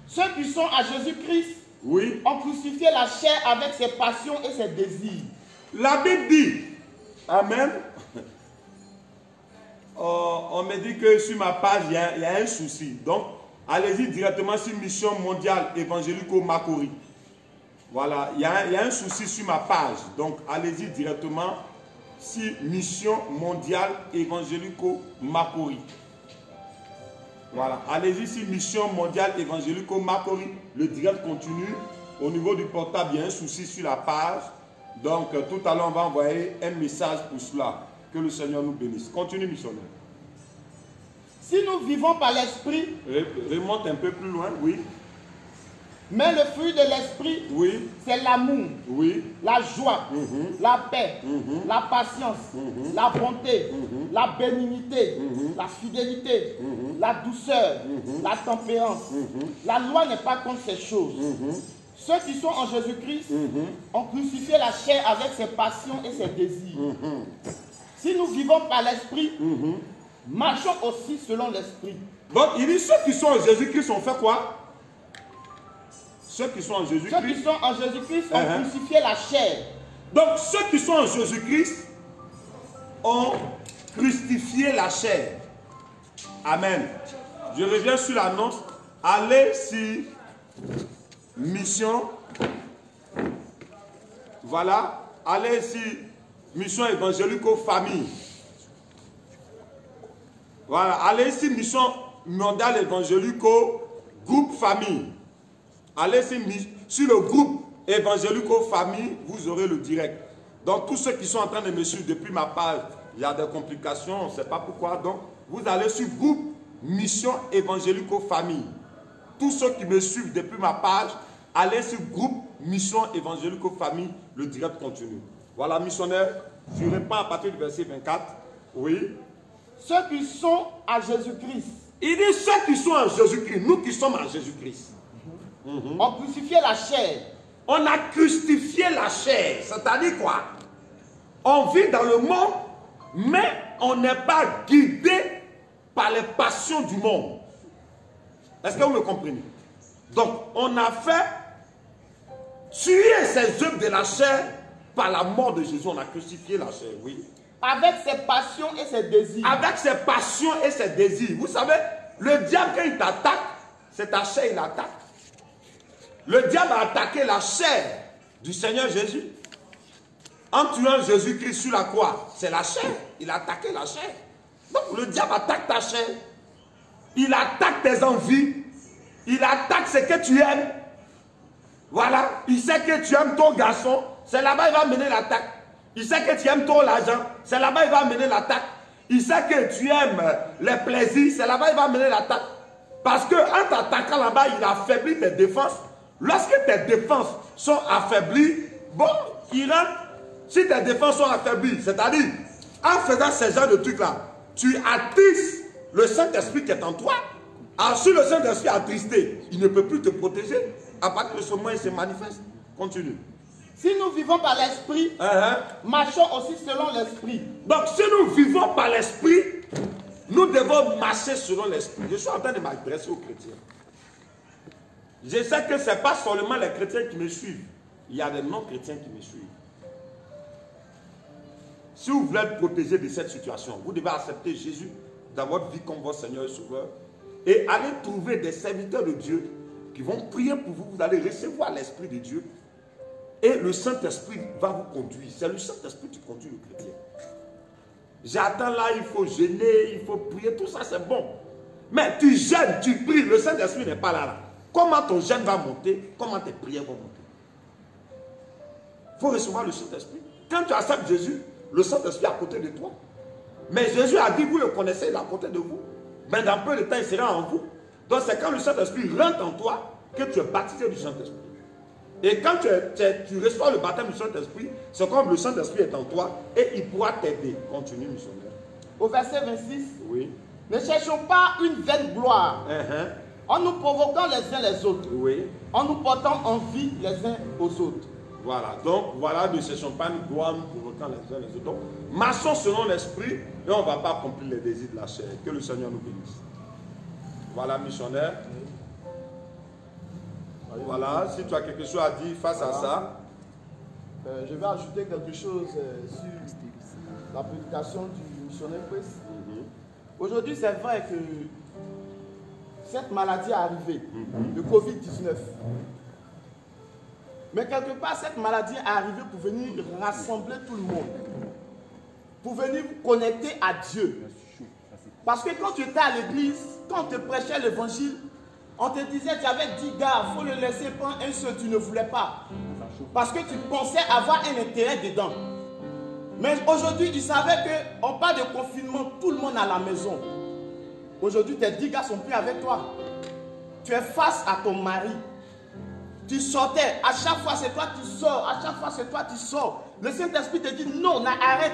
Ceux qui sont à Jésus-Christ Oui. ont crucifié la chair avec ses passions et ses désirs. La Bible dit, Amen. On me dit que sur ma page, il y a un souci. Donc, allez-y directement sur Mission Mondiale Évangélico Makori. Voilà, il y a un souci sur ma page. Donc, allez-y directement sur Mission Mondiale Évangélico Makori. Voilà, allez-y sur Mission Mondiale Évangélico Makori. Le direct continue. Au niveau du portable, il y a un souci sur la page. Donc, tout à l'heure, on va envoyer un message pour cela. Que le Seigneur nous bénisse. Continue, missionnaire. Si nous vivons par l'esprit, Remonte un peu plus loin, oui. mais le fruit de l'esprit, Oui, c'est l'amour, oui, la joie, la paix, la patience, la bonté, la bénignité, la fidélité, la douceur, la tempérance. La loi n'est pas contre ces choses. Ceux qui sont en Jésus-Christ ont crucifié la chair avec ses passions et ses désirs. Si nous vivons par l'esprit, marchons aussi selon l'esprit. donc il dit ceux qui sont en Jésus-Christ ont fait quoi? Ceux qui sont en Ceux Jésus-Christ. qui sont en Jésus-Christ ont crucifié la chair. Donc ceux qui sont en Jésus-Christ ont crucifié la chair. Amen. Je reviens sur l'annonce. Allez sur Mission. Voilà. Allez sur Mission Évangélico Famille. Voilà. Allez sur Mission Mondiale Évangélico Groupe Famille. Allez sur le groupe Évangélico Famille, vous aurez le direct. Donc tous ceux qui sont en train de me suivre depuis ma page, il y a des complications, on ne sait pas pourquoi. Donc vous allez sur groupe Mission Évangélico Famille. Tous ceux qui me suivent depuis ma page, allez sur groupe Mission Évangélico Famille, le direct continue. Voilà, missionnaire, je réponds à partir du verset 24. Oui. Ceux qui sont à Jésus-Christ Il dit ceux qui sont en Jésus-Christ, nous qui sommes en Jésus-Christ. ont crucifié la chair. On a crucifié la chair. C'est-à-dire quoi? On vit dans le monde, mais on n'est pas guidé par les passions du monde. Est-ce que vous me comprenez? Donc, on a fait tuer ces œuvres de la chair par la mort de Jésus. On a crucifié la chair, oui. Avec ses passions et ses désirs. Avec ses passions et ses désirs. Vous savez, le diable, quand il t'attaque, c'est ta chair, il attaque. Le diable a attaqué la chair du Seigneur Jésus. En tuant Jésus-Christ sur la croix, c'est la chair. Il a attaqué la chair. Donc le diable attaque ta chair. Il attaque tes envies. Il attaque ce que tu aimes. Voilà. Il sait que tu aimes ton garçon. C'est là-bas il va mener l'attaque. Il sait que tu aimes trop l'argent. C'est là-bas il va mener l'attaque. Il sait que tu aimes les plaisirs. C'est là-bas il va mener l'attaque. Parce qu'en t'attaquant là-bas, il affaiblit tes défenses. Lorsque tes défenses sont affaiblies, bon, il rentre. Si tes défenses sont affaiblies, c'est-à-dire, en faisant ce genre de trucs-là, tu attrises le Saint-Esprit qui est en toi. Alors, si le Saint-Esprit est attristé, il ne peut plus te protéger. À partir de ce moment, il se manifeste. Continue. Si nous vivons par l'esprit, marchons aussi selon l'esprit. Donc, si nous vivons par l'esprit, nous devons marcher selon l'esprit. Je suis en train de m'adresser aux chrétiens. Je sais que ce n'est pas seulement les chrétiens qui me suivent. il y a des non-chrétiens qui me suivent. Si vous voulez être protégé de cette situation, vous devez accepter Jésus dans votre vie comme votre Seigneur et Sauveur et aller trouver des serviteurs de Dieu qui vont prier pour vous. Vous allez recevoir l'Esprit de Dieu et le Saint-Esprit va vous conduire. C'est le Saint-Esprit qui conduit le chrétien. J'attends là, il faut jeûner, il faut prier, tout ça c'est bon. Mais tu jeûnes, tu pries, le Saint-Esprit n'est pas là. Comment ton jeûne va monter? Comment tes prières vont monter? Il faut recevoir le Saint-Esprit. Quand tu acceptes Jésus, le Saint-Esprit est à côté de toi. Mais Jésus a dit, vous le connaissez, il est à côté de vous. Mais dans peu de temps, il sera en vous. Donc c'est quand le Saint-Esprit rentre en toi que tu es baptisé du Saint-Esprit. Et quand tu reçois le baptême du Saint-Esprit, c'est comme le Saint-Esprit est en toi et il pourra t'aider. Continue, missionnaire. Au verset 26, oui. Ne cherchons pas une vaine gloire en nous provoquant les uns les autres, oui. En nous portant envie les uns aux autres. Voilà, donc voilà, ne cherchons pas une gloire en nous provoquant les uns les autres. Donc, marchons selon l'esprit et on ne va pas accomplir les désirs de la chair. Que le Seigneur nous bénisse. Voilà, missionnaire. Voilà, si tu as quelque chose à dire face à ça. Je vais ajouter quelque chose sur la prédication du missionnaire Chris. Aujourd'hui, c'est vrai que cette maladie est arrivée, le Covid-19. Mais quelque part, cette maladie est arrivée pour venir rassembler tout le monde. Pour venir vous connecter à Dieu. Parce que quand tu étais à l'église, quand on te prêchait l'évangile, on te disait, tu avais 10 gars, il faut le laisser prendre un seul, tu ne voulais pas. Parce que tu pensais avoir un intérêt dedans. Mais aujourd'hui, tu savais qu'on parle de confinement, tout le monde à la maison. Aujourd'hui, tes 10 gars ne sont plus avec toi. Tu es face à ton mari. Tu sortais, à chaque fois c'est toi tu sors, à chaque fois c'est toi tu sors. Le Saint-Esprit te dit non, arrête.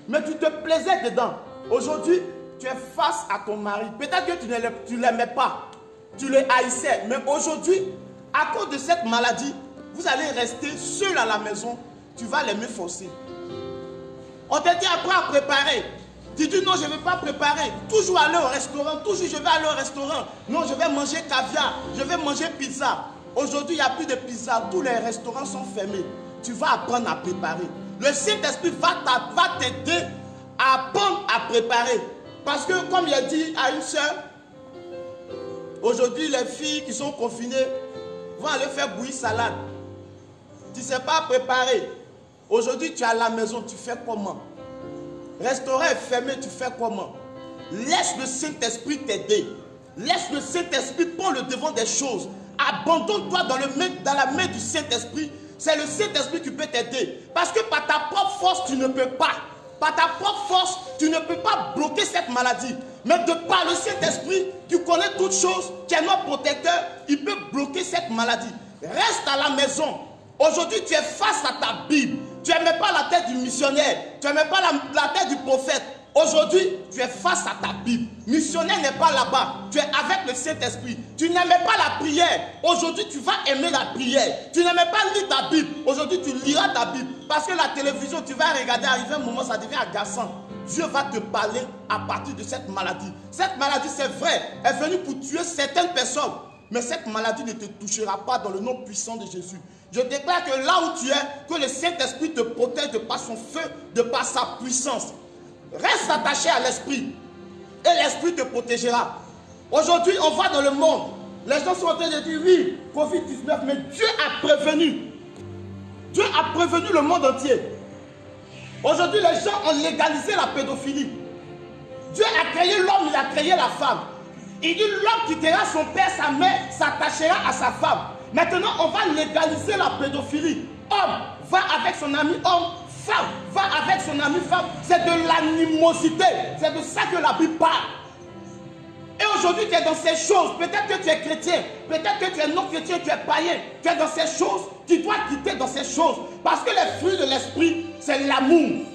Mais tu te plaisais dedans. Aujourd'hui, tu es face à ton mari. Peut-être que tu ne l'aimais pas. Tu le haïssais. Mais aujourd'hui, à cause de cette maladie, vous allez rester seul à la maison. Tu vas l'aimer forcer. On te dit après à préparer. Tu dis non, je ne vais pas préparer. Toujours aller au restaurant. Toujours je vais aller au restaurant. Non, je vais manger caviar. Je vais manger pizza. Aujourd'hui, il n'y a plus de pizza. Tous les restaurants sont fermés. Tu vas apprendre à préparer. Le Saint-Esprit va t'aider à apprendre à préparer. Parce que, comme il a dit à une soeur, aujourd'hui, les filles qui sont confinées vont aller faire bouillir salade. Tu ne sais pas préparer. Aujourd'hui, tu es à la maison, tu fais comment? Restaurant est fermé, tu fais comment? Laisse le Saint-Esprit t'aider. Laisse le Saint-Esprit prendre le devant des choses. Abandonne-toi dans la main du Saint-Esprit. C'est le Saint-Esprit qui peut t'aider. Parce que par ta propre force, tu ne peux pas. Par ta propre force, tu ne peux pas bloquer cette maladie. Mais de par le Saint-Esprit, tu connais toutes choses. Tu es notre protecteur. Il peut bloquer cette maladie. Reste à la maison. Aujourd'hui, tu es face à ta Bible. Tu n'aimais pas la tête du missionnaire. Tu n'aimais pas la tête du prophète. Aujourd'hui, tu es face à ta Bible. Missionnaire n'est pas là-bas. Tu es avec le Saint-Esprit. Tu n'aimais pas la prière. Aujourd'hui, tu vas aimer la prière. Tu n'aimais pas lire ta Bible. Aujourd'hui, tu liras ta Bible. Parce que la télévision, tu vas regarder, arriver un moment, ça devient agaçant. Dieu va te parler à partir de cette maladie. Cette maladie, c'est vrai, est venue pour tuer certaines personnes. Mais cette maladie ne te touchera pas dans le nom puissant de Jésus. Je déclare que là où tu es, que le Saint-Esprit te protège de par son feu, de par sa puissance. Reste attaché à l'Esprit et l'Esprit te protégera. Aujourd'hui, on va dans le monde. Les gens sont en train de dire oui, Covid-19, mais Dieu a prévenu. Dieu a prévenu le monde entier. Aujourd'hui, les gens ont légalisé la pédophilie. Dieu a créé l'homme, il a créé la femme. Il dit l'homme quittera son père, sa mère, s'attachera à sa femme. Maintenant, on va légaliser la pédophilie. Homme va avec son ami homme, femme va avec son ami femme. C'est de l'animosité. C'est de ça que la Bible parle. Et aujourd'hui, tu es dans ces choses. Peut-être que tu es chrétien. Peut-être que tu es non-chrétien, tu es païen. Tu es dans ces choses. Tu dois quitter dans ces choses. Parce que les fruits de l'esprit, c'est l'amour.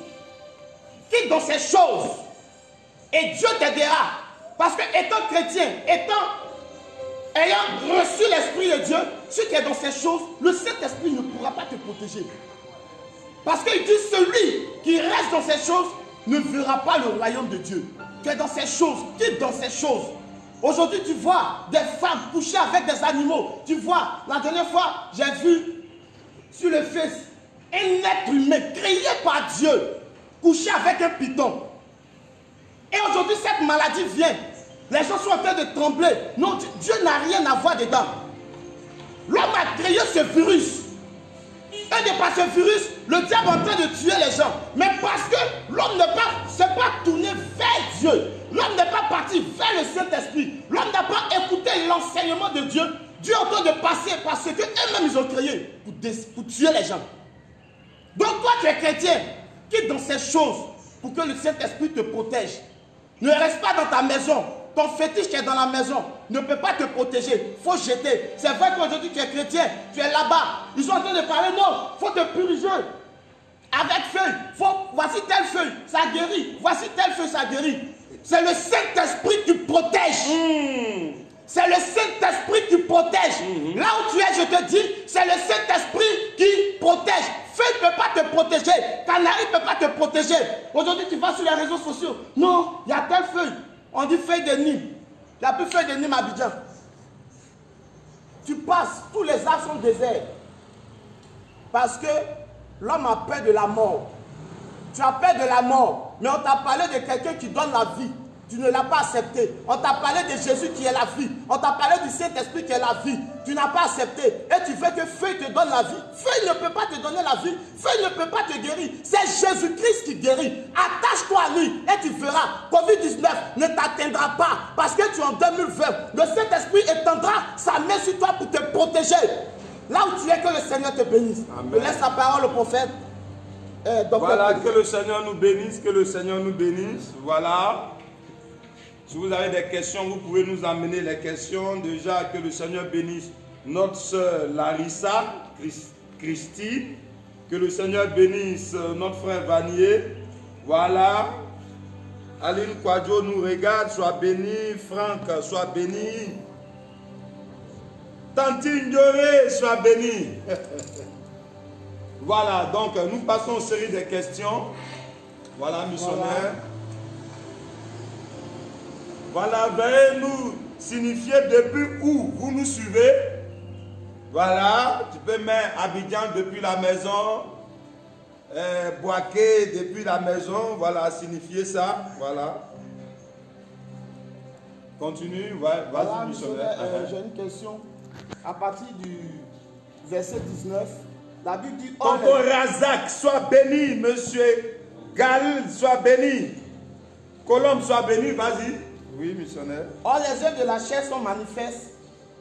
Quitte dans ces choses. Et Dieu t'aidera. Parce que étant chrétien, ayant reçu l'Esprit de Dieu, si tu es dans ces choses, le Saint-Esprit ne pourra pas te protéger. Parce qu'il dit celui qui reste dans ces choses ne verra pas le royaume de Dieu. Tu es dans ces choses, quitte dans ces choses. Aujourd'hui, tu vois des femmes coucher avec des animaux. Tu vois, la dernière fois, j'ai vu sur le fils, un être humain créé par Dieu, couché avec un python. Et aujourd'hui, cette maladie vient. Les gens sont en train de trembler. Non, Dieu n'a rien à voir dedans. L'homme a créé ce virus. Et de par ce virus, le diable est en train de tuer les gens. Mais parce que l'homme ne s'est pas tourné vers Dieu. L'homme n'est pas parti vers le Saint-Esprit. L'homme n'a pas écouté l'enseignement de Dieu. Dieu est en train de passer parce qu'eux-mêmes ils ont créé pour tuer les gens. Donc toi tu es chrétien, quitte dans ces choses pour que le Saint-Esprit te protège. Ne reste pas dans ta maison. Ton fétiche qui est dans la maison ne peut pas te protéger. Il faut jeter. C'est vrai qu'aujourd'hui tu es chrétien, tu es là-bas. Ils sont en train de parler, non, il faut te puriger. Avec feuille. Voici telle feuille, ça guérit. Voici telle feuille, ça guérit. C'est le Saint-Esprit qui protège. C'est le Saint-Esprit qui protège. Là où tu es, je te dis, c'est le Saint-Esprit qui protège. Feuille ne peut pas te protéger. Canari ne peut pas te protéger. Aujourd'hui, tu vas sur les réseaux sociaux. Non, il y a telle feuille. On dit feuille de Nîmes. Il n'y a plus feuille de Nîmes à Abidjan. Tu passes, tous les arbres sont déserts. Parce que l'homme a peur de la mort. Tu as peur de la mort. Mais on t'a parlé de quelqu'un qui donne la vie. Tu ne l'as pas accepté. On t'a parlé de Jésus qui est la vie. On t'a parlé du Saint-Esprit qui est la vie. Tu n'as pas accepté. Et tu veux que feuille te donne la vie. Feuille ne peut pas te donner la vie. Feuille ne peut pas te guérir. C'est Jésus-Christ qui guérit. Attache-toi à lui et tu verras. Covid-19 ne t'atteindra pas. Parce que tu es en 2020. Le Saint-Esprit étendra sa main sur toi pour te protéger. Là où tu es, que le Seigneur te bénisse. Je laisse la parole au prophète. Voilà, que le Seigneur nous bénisse. Que le Seigneur nous bénisse. Voilà. Si vous avez des questions, vous pouvez nous amener les questions. Déjà, que le Seigneur bénisse notre sœur Larissa, Christine. Que le Seigneur bénisse notre frère Vanier. Voilà. Aline Kwadjo nous regarde. Sois béni. Franck, sois béni. Tantine Dioré, sois béni. Voilà, donc nous passons aux séries de questions. Voilà, missionnaire. Voilà, veuillez nous signifier depuis où vous nous suivez. Voilà, tu peux mettre Abidjan depuis la maison, Boaké depuis la maison, voilà, signifier ça, voilà. Continue, ouais, vas-y, missionnaire. J'ai une question. À partir du verset 19, la Bible dit... Tonton Razak, sois béni, monsieur Gal, sois béni. Colombe, sois béni, vas-y. Oui, missionnaire. Or, les œuvres de la chair sont manifestes.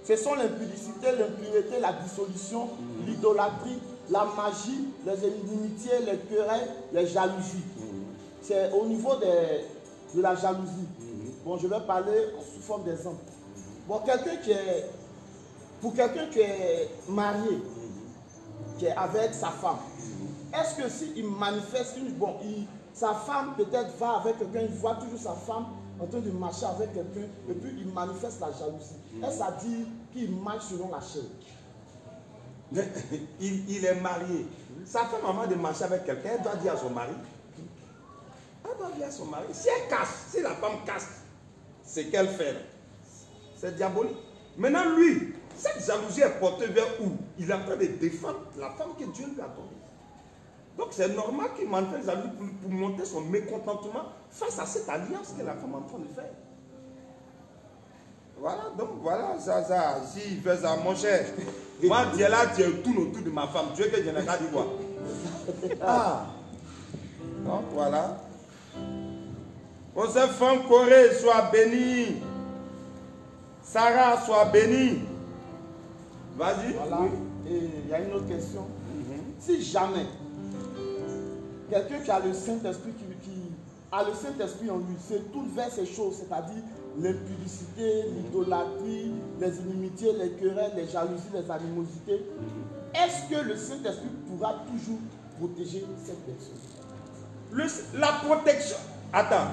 Ce sont l'impudicité, l'impureté, la dissolution, l'idolâtrie, la magie, les inimitiés, les querelles, les jalousies. C'est au niveau de la jalousie. Bon, je vais parler sous forme d'exemple. Bon, pour quelqu'un qui est marié, qui est avec sa femme, est-ce que s'il manifeste sa femme peut-être va avec quelqu'un, il voit toujours sa femme en train de marcher avec quelqu'un, et puis il manifeste la jalousie. Est-ce à dire qu'il marche selon la chair? Il est marié. Sa femme, avant de marcher avec quelqu'un, elle doit dire à son mari. Elle doit dire à son mari. Si elle casse, si la femme casse, c'est qu'elle fait. C'est diabolique. Maintenant, lui, cette jalousie est portée vers où? Il est en train de défendre la femme que Dieu lui a donnée. Donc c'est normal qu'il manifeste la jalousie pour montrer son mécontentement face à cette alliance que la femme est en train de faire. Voilà, donc voilà, ça, s'il fait ça, mon cher, moi, Dieu là, tu tourne autour de ma femme, tu veux que je n'ai pas dit quoi? Ah, donc voilà. Joseph Franck Corée, sois béni. Sarah, sois béni. Vas-y. Voilà, oui. Et il y a une autre question. Si jamais quelqu'un qui a le Saint-Esprit qui a le Saint-Esprit en lui, se tourne vers ces choses, c'est-à-dire l'impudicité, l'idolâtrie, les inimitiés, les querelles, les jalousies, les animosités, est-ce que le Saint-Esprit pourra toujours protéger cette personne? La protection. Attends.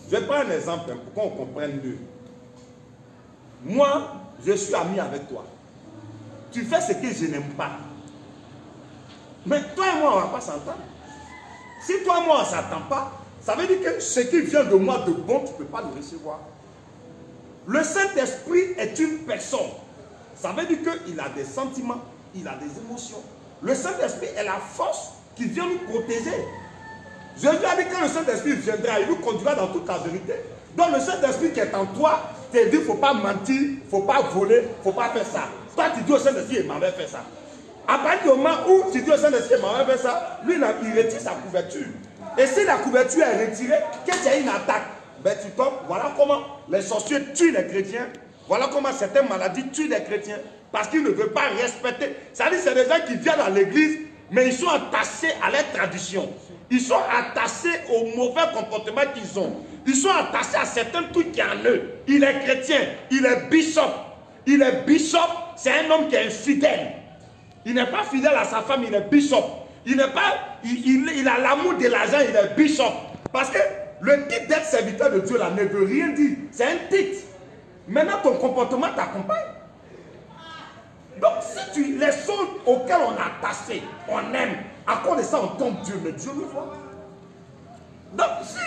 Je vais prendre un exemple pour qu'on comprenne mieux. Moi, je suis ami avec toi. Tu fais ce que je n'aime pas. Mais toi et moi, on ne va pas s'entendre. Si toi et moi, on ne s'entend pas, ça veut dire que ce qui vient de moi de bon, tu ne peux pas le recevoir. Le Saint-Esprit est une personne. Ça veut dire qu'il a des sentiments, il a des émotions. Le Saint-Esprit est la force qui vient nous protéger. Jésus a dit que quand le Saint-Esprit viendra, il nous conduira dans toute la vérité. Donc le Saint-Esprit qui est en toi, te dit, il ne faut pas mentir, il ne faut pas voler, il ne faut pas faire ça. Toi, tu dis au Saint-Esprit, il m'avait fait ça. À partir du moment où tu dis au Saint-Esprit, il m'avait fait ça, lui, il retire sa couverture. Et si la couverture est retirée, quand il y a une attaque, ben, tu tombes. Voilà comment les sorciers tuent les chrétiens. Voilà comment certaines maladies tuent les chrétiens. Parce qu'ils ne veulent pas respecter. C'est-à-dire que c'est des gens qui viennent à l'église, mais ils sont attachés à leur tradition. Ils sont attachés au mauvais comportement qu'ils ont. Ils sont attachés à certains trucs qui en eux. Il est chrétien, il est bishop. Il est bishop, c'est un homme qui est infidèle. Il n'est pas fidèle à sa femme, il est bishop. Il n'est pas, il a l'amour de l'argent, il est bishop. Parce que le titre d'être serviteur de Dieu là ne veut rien dire. C'est un titre. Maintenant, ton comportement t'accompagne. Donc, si les choses auxquelles on est attaché, on aime, à cause de ça, on tombe Dieu, mais Dieu nous voit. Donc, si,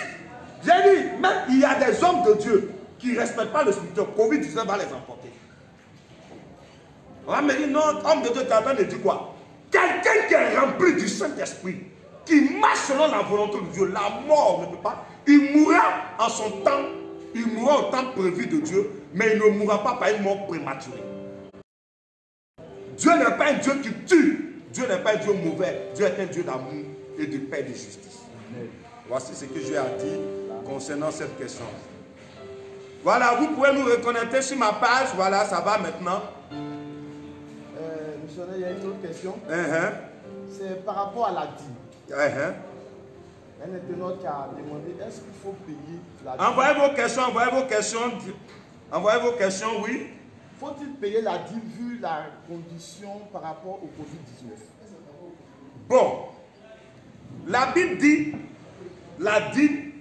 j'ai dit, même il y a des hommes de Dieu qui ne respectent pas le spirituel, Covid-19 va les emporter. On va me dire, non, homme de Dieu, tu es en train de dire quoi? Quelqu'un qui est rempli du Saint-Esprit, qui marche selon la volonté de Dieu, la mort ne peut pas. Il mourra en son temps, il mourra au temps prévu de Dieu, mais il ne mourra pas par une mort prématurée. Dieu n'est pas un Dieu qui tue. Dieu n'est pas un Dieu mauvais. Dieu est un Dieu d'amour et de paix et de justice. Voici ce que Dieu a dit concernant cette question. Voilà, vous pouvez nous reconnecter sur ma page. Voilà, ça va maintenant. Missionnaire, il y a une autre question. C'est par rapport à la dîme. Un internaute qui a demandé, est-ce qu'il faut payer la dîme? Envoyez vos questions, envoyez vos questions. Envoyez vos questions, oui. Faut-il payer la dîme vu la condition par rapport au Covid-19? Bon, la Bible dit, la dîme,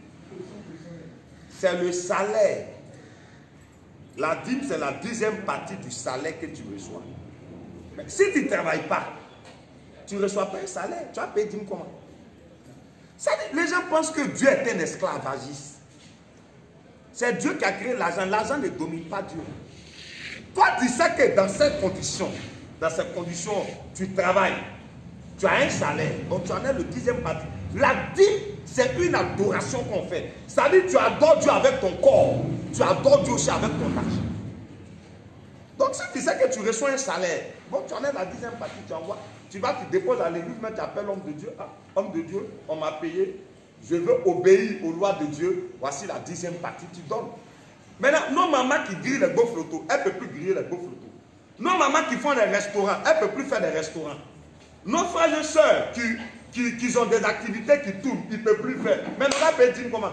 c'est le salaire. La dîme, c'est la 10e partie du salaire que tu reçois. Mais si tu ne travailles pas, tu ne reçois pas un salaire. Tu vas payer dîme comment? Ça dit, les gens pensent que Dieu est un esclavagiste. C'est Dieu qui a créé l'argent. L'argent ne domine pas Dieu. Toi, tu sais que dans ces conditions, tu travailles. Tu as un salaire. Donc, tu en es le 10e partie. La dîme, c'est une adoration qu'on fait. Ça veut dire que tu adores Dieu avec ton corps. Tu adores Dieu aussi avec ton argent. Donc, si tu sais que tu reçois un salaire, bon, tu en es la 10e partie, tu envoies. Tu vas, tu déposes à l'église, mais tu appelles l'homme de Dieu. Ah, homme de Dieu, on m'a payé. Je veux obéir aux lois de Dieu. Voici la 10e partie, tu donnes. Maintenant, nos mamans qui grillent les beaux photos, elles ne peuvent plus griller les beaux photos. Nos mamans qui font des restaurants, elles ne peuvent plus faire des restaurants. Nos frères et sœurs qui ont des activités qui tournent, ils ne peuvent plus faire. Mais on va payer comment?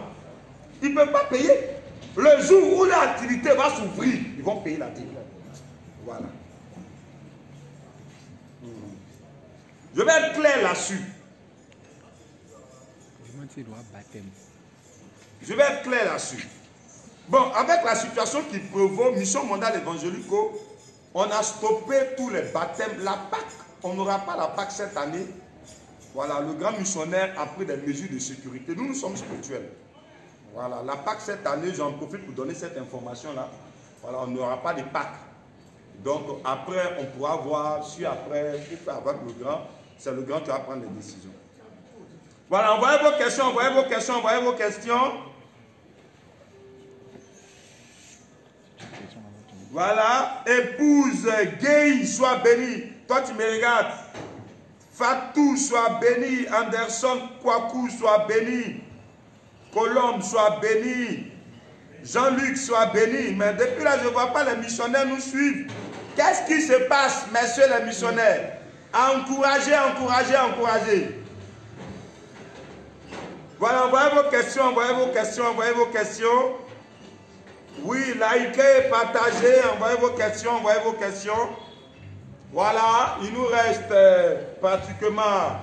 Ils ne peuvent pas payer. Le jour où l'activité va s'ouvrir, ils vont payer la dîme. Voilà. Je vais être clair là-dessus. Je vais être clair là-dessus. Bon, avec la situation qui prévaut, Mission Mondiale Évangélico, on a stoppé tous les baptêmes. La Pâque, on n'aura pas la Pâque cette année. Voilà, le grand missionnaire a pris des mesures de sécurité. Nous, nous sommes spirituels. Voilà, la Pâque cette année, j'en profite pour donner cette information-là. Voilà, on n'aura pas de Pâque. Donc, après, on pourra voir si après, pour faire avec le grand, c'est le grand qui va prendre les décisions. Voilà, envoyez vos questions, envoyez vos questions, envoyez vos questions. Voilà, épouse Gay, sois bénie. Toi, tu me regardes. Fatou, sois béni. Anderson Kwaku, sois béni. Colombe, sois béni. Jean-Luc, sois béni. Mais depuis là, je ne vois pas les missionnaires nous suivre. Qu'est-ce qui se passe, messieurs les missionnaires? Encouragez, encouragez, encouragez. Voilà, envoyez vos questions, envoyez vos questions, envoyez vos questions. Oui, likez, partagez, envoyez vos questions, envoyez vos questions. Voilà, il nous reste pratiquement,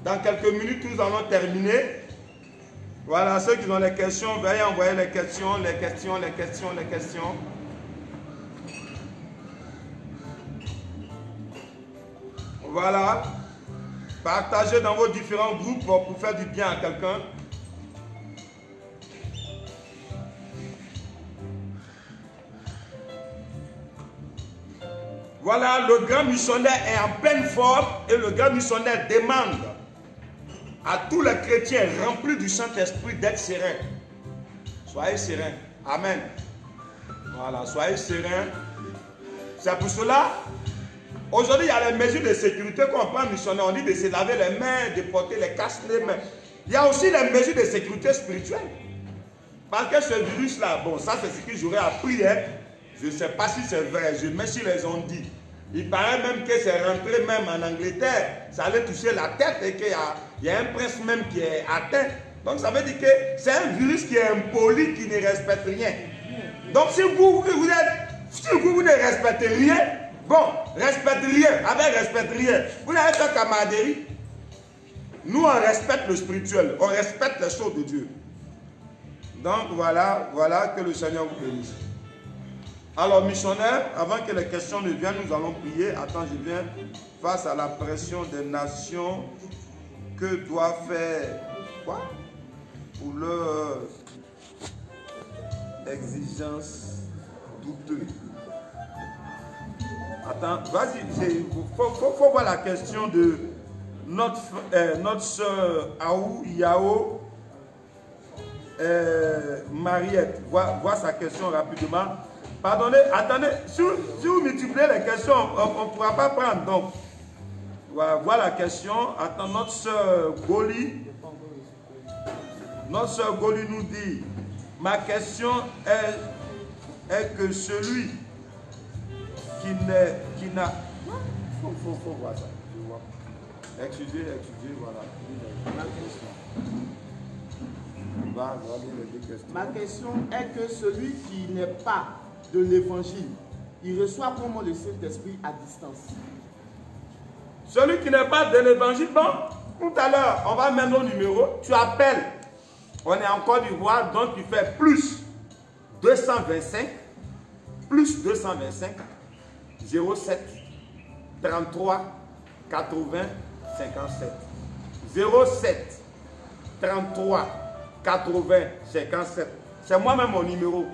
dans quelques minutes, nous allons terminer. Voilà, ceux qui ont les questions, veuillez envoyer les questions, les questions, les questions, les questions. Voilà, partagez dans vos différents groupes pour faire du bien à quelqu'un. Voilà, le grand missionnaire est en pleine forme et le grand missionnaire demande à tous les chrétiens remplis du Saint-Esprit d'être sereins. Soyez sereins. Amen. Voilà, soyez sereins. C'est pour cela, aujourd'hui, il y a les mesures de sécurité qu'on prend missionnaire. On dit de se laver les mains, de porter les casques, les mains. Il y a aussi les mesures de sécurité spirituelle. Parce que ce virus-là, bon, ça c'est ce que j'aurais appris. Hein. Je ne sais pas si c'est vrai, je mets sur les ont dit. Il paraît même que c'est rentré même en Angleterre. Ça allait toucher la tête et qu'il y a un prince même qui est atteint. Donc ça veut dire que c'est un virus qui est impoli, qui ne respecte rien. Donc si vous ne respectez rien, bon, respectez rien, avec respectez rien. Vous n'avez pas camaraderie. Nous, on respecte le spirituel, on respecte les choses de Dieu. Donc voilà, que le Seigneur vous bénisse. Alors, missionnaire, avant que les questions ne viennent, nous allons prier. Attends, je viens face à la pression des nations. Que doit faire quoi pour leur exigence douteuse. Attends, vas-y, il faut voir la question de notre soeur Aou Yao Mariette. Vois sa question rapidement. Pardonnez, attendez, si vous multipliez les questions, on ne pourra pas prendre. Donc, voilà la question. Attends, notre soeur Goli nous dit, ma question est que celui qui n'a... Faut voir ça. Je vois. Excusez, voilà. Ma question est que celui qui n'est pas de l'évangile, il reçoit comment le Saint-Esprit à distance? Celui qui n'est pas de l'évangile, bon, tout à l'heure, on va mettre nos numéros, tu appelles, on est en Côte d'Ivoire, donc tu fais plus 225, 07 33 80 57. 07 33 80 57. C'est moi-même mon numéro.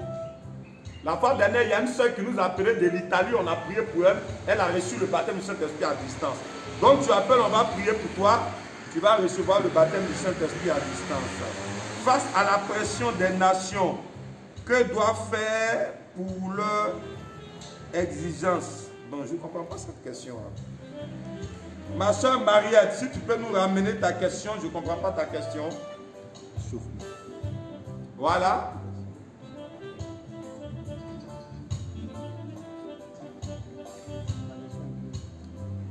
La fois dernière, il y a une soeur qui nous a appelé de l'Italie, on a prié pour elle. Elle a reçu le baptême du Saint-Esprit à distance. Donc tu appelles, on va prier pour toi. Tu vas recevoir le baptême du Saint-Esprit à distance. Face à la pression des nations, que doit faire pour leur exigence? Bon, je ne comprends pas cette question. Hein. Ma soeur Mariette, si tu peux nous ramener ta question, je ne comprends pas ta question. Voilà.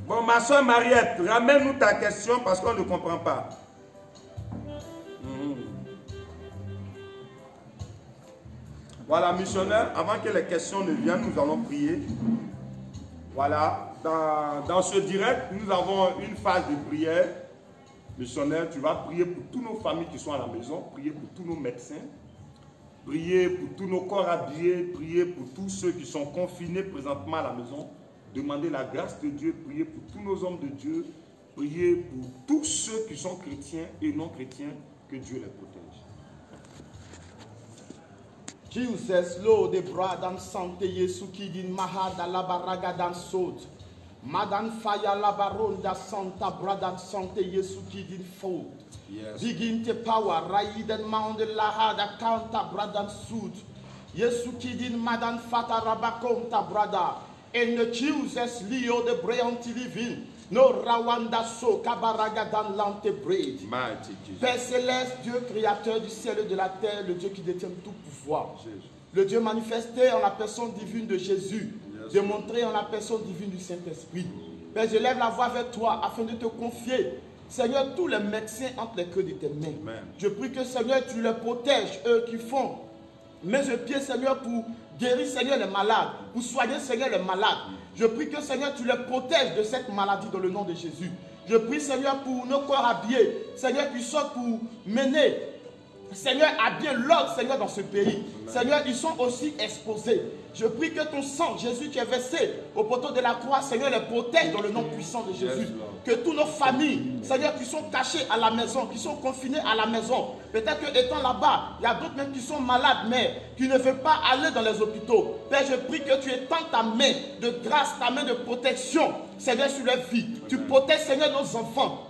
Bon, ma soeur Mariette, ramène-nous ta question parce qu'on ne comprend pas. Voilà, missionnaire, avant que les questions ne viennent, nous allons prier. Voilà, dans ce direct, nous avons une phase de prière. Missionnaire, tu vas prier pour toutes nos familles qui sont à la maison, prier pour tous nos médecins, prier pour tous nos corps habillés, prier pour tous ceux qui sont confinés présentement à la maison. Demander la grâce de Dieu, prier pour tous nos hommes de Dieu, prier pour tous ceux qui sont chrétiens et non chrétiens, que Dieu les protège. Jesus lo de bradan sante Yesu kidin mahada la baraga dan sot. Madan faya la baronda santa bradan sante Yesu kidin fout. Begin te power raiden maunde la hada kanta bradan sut. Yesu kidin madan fata rabakonta brada. And the Jesus Leo de Breanti living. No Rawanda so kabaraga dans l'ante bread. Père céleste, Dieu créateur du ciel et de la terre, le Dieu qui détient tout pouvoir. Le Dieu manifesté en la personne divine de Jésus, démontré en la personne divine du Saint-Esprit. Père, je lève la voix vers toi afin de te confier, Seigneur, tous les médecins entre les queues de tes mains. Amen. Je prie que, Seigneur, tu les protèges, eux qui font mets le pied, Seigneur, pour guérir, Seigneur, les malades, pour soigner, Seigneur, les malades. Je prie que, Seigneur, tu les protèges de cette maladie dans le nom de Jésus. Je prie, Seigneur, pour nos corps habillés, Seigneur, qui sortent pour mener Seigneur, a bien l'ordre, Seigneur, dans ce pays. Seigneur, ils sont aussi exposés. Je prie que ton sang, Jésus, qui est versé au poteau de la croix, Seigneur, les protège dans le nom puissant de Jésus. Que toutes nos familles, Seigneur, qui sont cachées à la maison, qui sont confinées à la maison, peut-être qu'étant là-bas, il y a d'autres même qui sont malades, mais qui ne veulent pas aller dans les hôpitaux. Père, je prie que tu étends ta main de grâce, ta main de protection, Seigneur, sur leur vie. Tu protèges, Seigneur, nos enfants.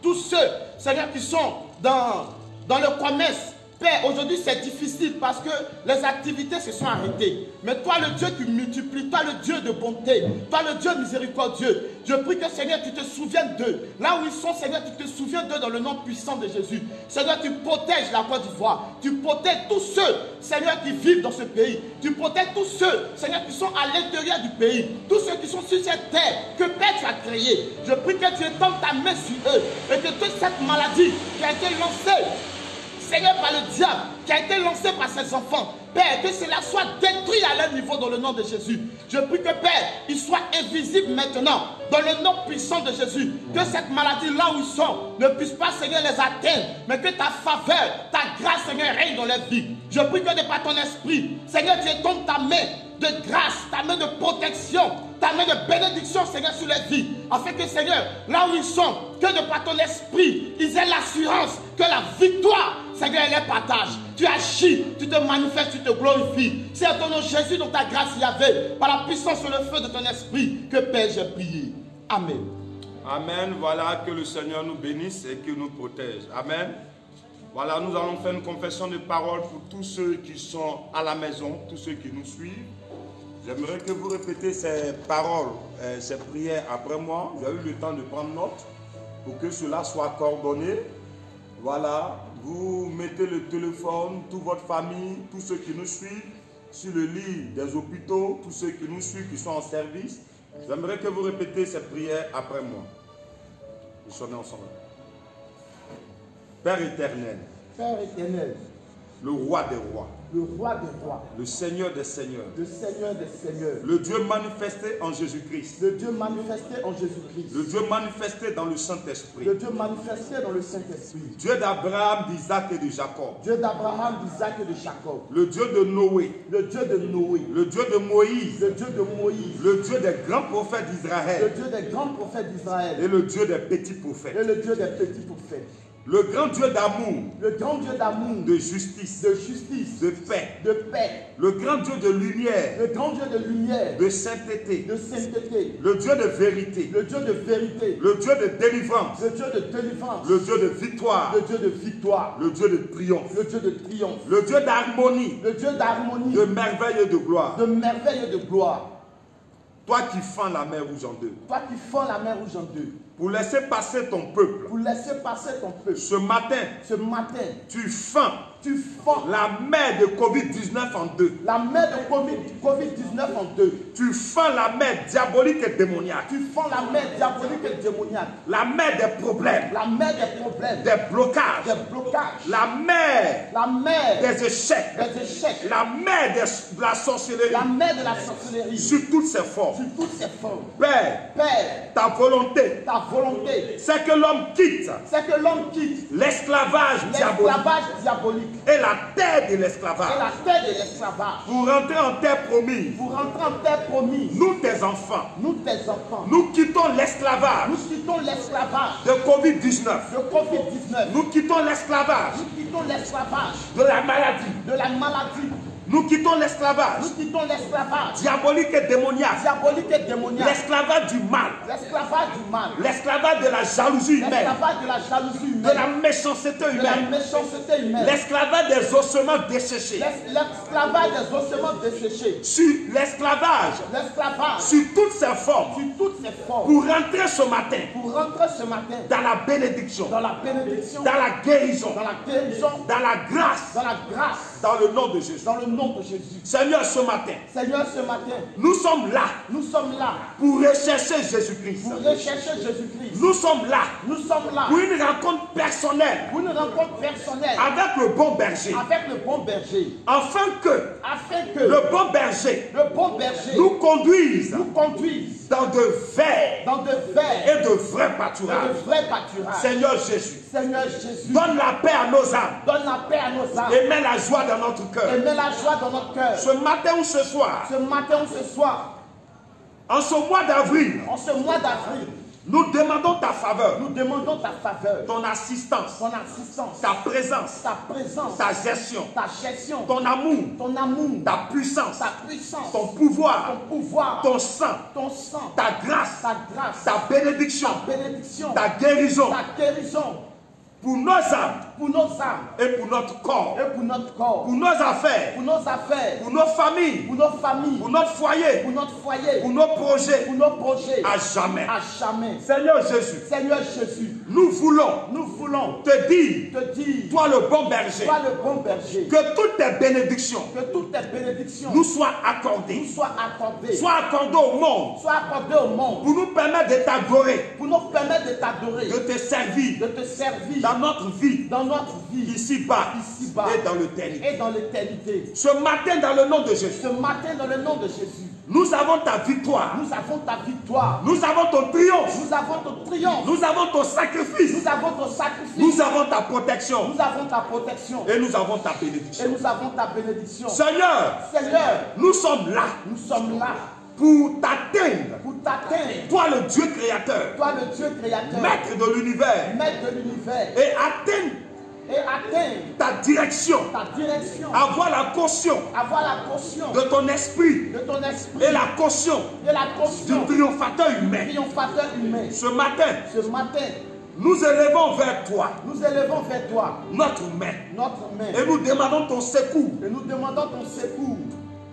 Tous ceux, Seigneur, qui sont dans le commerce. Père, aujourd'hui c'est difficile parce que les activités se sont arrêtées. Mais toi, le Dieu qui multiplie, toi, le Dieu de bonté, toi, le Dieu miséricordieux, je prie que, Seigneur, tu te souviennes d'eux. Là où ils sont, Seigneur, tu te souviens d'eux dans le nom puissant de Jésus. Seigneur, tu protèges la Côte d'Ivoire. Tu protèges tous ceux, Seigneur, qui vivent dans ce pays. Tu protèges tous ceux, Seigneur, qui sont à l'intérieur du pays. Tous ceux qui sont sur cette terre que, Père, tu as créée. Je prie que tu étendes ta main sur eux et que toute cette maladie qui a été lancée, Seigneur, par le diable, qui a été lancé par ses enfants, Père, que cela soit détruit à leur niveau dans le nom de Jésus. Je prie que, Père, il soit invisible maintenant, dans le nom puissant de Jésus. Que cette maladie, là où ils sont, ne puisse pas, Seigneur, les atteindre, mais que ta faveur, ta grâce, Seigneur, règne dans leur vie. Je prie que de par ton esprit, Seigneur, tu étonnes ta main de grâce, ta main de protection, ta main de bénédiction, Seigneur, sur les vies. Afin que, Seigneur, là où ils sont, que de par ton esprit, ils aient l'assurance que la victoire, Seigneur, elle les partage. Tu agis, tu te manifestes, tu te glorifies. C'est à ton nom, Jésus, dont ta grâce y avait, par la puissance et le feu de ton esprit, que, Père, j'ai prié. Amen. Amen. Voilà, que le Seigneur nous bénisse et qu'il nous protège. Amen. Voilà, nous allons faire une confession de parole pour tous ceux qui sont à la maison, tous ceux qui nous suivent. J'aimerais que vous répétez ces paroles, ces prières après moi. Vous avez eu le temps de prendre note pour que cela soit coordonné. Voilà, vous mettez le téléphone, toute votre famille, tous ceux qui nous suivent, sur le lit des hôpitaux, tous ceux qui nous suivent, qui sont en service. J'aimerais que vous répétez ces prières après moi. Nous sommes ensemble. Père éternel, Père éternel, le roi des rois, le roi des rois, le Seigneur des seigneurs, le Seigneur des seigneurs, le Dieu manifesté en Jésus-Christ, le Dieu manifesté en Jésus-Christ, le Dieu manifesté dans le Saint-Esprit, le Dieu manifesté dans le Saint-Esprit, Dieu d'Abraham, d'Isaac et de Jacob, Dieu d'Abraham, d'Isaac et de Jacob, le Dieu de Noé, le Dieu de Noé, le Dieu de Moïse, le Dieu de Moïse, le Dieu des grands prophètes le d'Israël Dieu des grands prophètes d'Israël et le Dieu des petits et prophètes, le Dieu des petits prophètes, le grand Dieu d'amour, le grand Dieu d'amour, de justice, de justice, de paix, de paix, le grand Dieu de lumière, le grand Dieu de lumière, de sainteté, de sainteté, le Dieu de vérité, le Dieu de vérité, le Dieu de délivrance, le Dieu de délivrance, le Dieu de victoire, le Dieu de victoire, le Dieu de triomphe, le Dieu de triomphe, le Dieu d'harmonie, le Dieu d'harmonie, de merveille et de gloire. de merveille et de gloire. Toi qui fends la mer rouge en deux, Toi qui fends la mer rouge en deux, pour laisser passer ton peuple, pour laisser passer ton peuple. ce matin, Ce matin, tu fends tu fends la mer de Covid-19 en deux. la mer de Covid-19 en deux. Tu fends la mer diabolique et démoniaque. Tu fends la mer diabolique et démoniaque. La mer des problèmes, La mer des problèmes, des blocages. des blocages. La mer La mer des échecs. des échecs. La mer de la sorcellerie. La mer de la sorcellerie. Sur toutes ces formes. Sur toutes ces formes. Père, Père, ta volonté, ta volonté, c'est que l'homme quitte c'est que l'homme quitte l'esclavage diabolique l'esclavage diabolique et la terre de et l'esclavage la terre de l'esclavage. pour rentrer en terre promise. Pour rentrer en terre promise, Nous, tes enfants, nous tes enfants, nous quittons l'esclavage nous quittons l'esclavage de Covid-19. de Covid-19. Nous quittons l'esclavage Nous quittons l'esclavage de la maladie. de la maladie. Nous quittons l'esclavage Nous quittons l'esclavage diabolique et démoniaque. diabolique et démoniaque. L'esclavage du mal. L'esclavage du mal. L'esclavage de la jalousie humaine. L'esclavage de la jalousie De la humaine. méchanceté De la humaine. méchanceté humaine. L'esclavage des ossements desséchés. L'esclavage des ossements desséchés. Sur l'esclavage, L'esclavage sur toutes ses formes. sur toutes ses formes. Pour rentrer ce matin Pour rentrer ce matin dans la bénédiction, dans la bénédiction, dans la guérison, dans la guérison, dans la grâce, dans la grâce, dans le nom de Jésus. dans le nom de Jésus. Seigneur, ce matin, Seigneur, ce matin, nous sommes là nous sommes là pour rechercher Jésus-Christ. pour rechercher Jésus-Christ. Nous sommes là Nous sommes là pour une rencontre personnelle pour une rencontre personnelle avec le bon berger, avec le bon berger, afin que afin que le bon berger le bon berger nous conduise nous conduise dans de verts et de vrais et pâturages. de vrais pâturages. Seigneur Jésus, Seigneur Jésus, donne la paix à nos âmes donne la paix à nos âmes et mets la joie dans notre cœur. et mets la joie dans notre cœur. Ce matin ou ce soir, Ce matin ou ce soir, en ce mois d'avril, en ce mois d'avril, nous demandons ta faveur, nous demandons ta faveur, ton assistance, ton assistance, ta présence, ta présence, ta gestion, ta gestion, ton amour, ta puissance, puissance, ton pouvoir, ton pouvoir, ton sang, ton sang, ta grâce, ta bénédiction, bénédiction, ta guérison ta guérison pour nos âmes pour nos âmes et pour notre corps, et pour notre corps, pour nos affaires, pour nos affaires, pour nos familles, pour nos familles, pour notre foyer, pour notre foyer, pour nos projets, pour nos projets, à jamais. à jamais. Seigneur Jésus, Seigneur Jésus, nous voulons nous voulons te dire, te dire, toi le bon berger, toi le bon berger, que toutes tes bénédictions que toutes tes bénédictions nous soient nous accordées, soient accordées, soient accordées au monde soient accordées au monde, pour nous permettre de t'adorer, pour nous permettre de t'adorer, de te servir de te servir dans notre vie, dans notre vie, ici-bas ici-bas et dans l'éternité. et dans l'éternité. Ce matin, dans le nom de Jésus, Ce matin, dans le nom de Jésus, nous avons ta victoire, nous avons ta victoire, nous avons ton triomphe, nous avons ton triomphe, nous avons ton sacrifice, nous avons ton sacrifice, nous avons ta protection nous avons ta protection et nous avons ta et bénédiction. nous avons ta bénédiction. Seigneur, Seigneur, nous sommes là nous sommes là pour t'atteindre, pour t'atteindre, toi le Dieu créateur, toi le Dieu créateur, maître de l'univers, maître de l'univers, et atteindre et atteindre ta direction, ta direction, avoir la caution avoir la caution de ton esprit de ton esprit et la caution et la du caution triomphateur humain. triomphateur humain. Ce matin, Ce matin, nous élevons vers toi nous élevons vers toi notre main notre main et nous demandons ton secours et nous demandons ton secours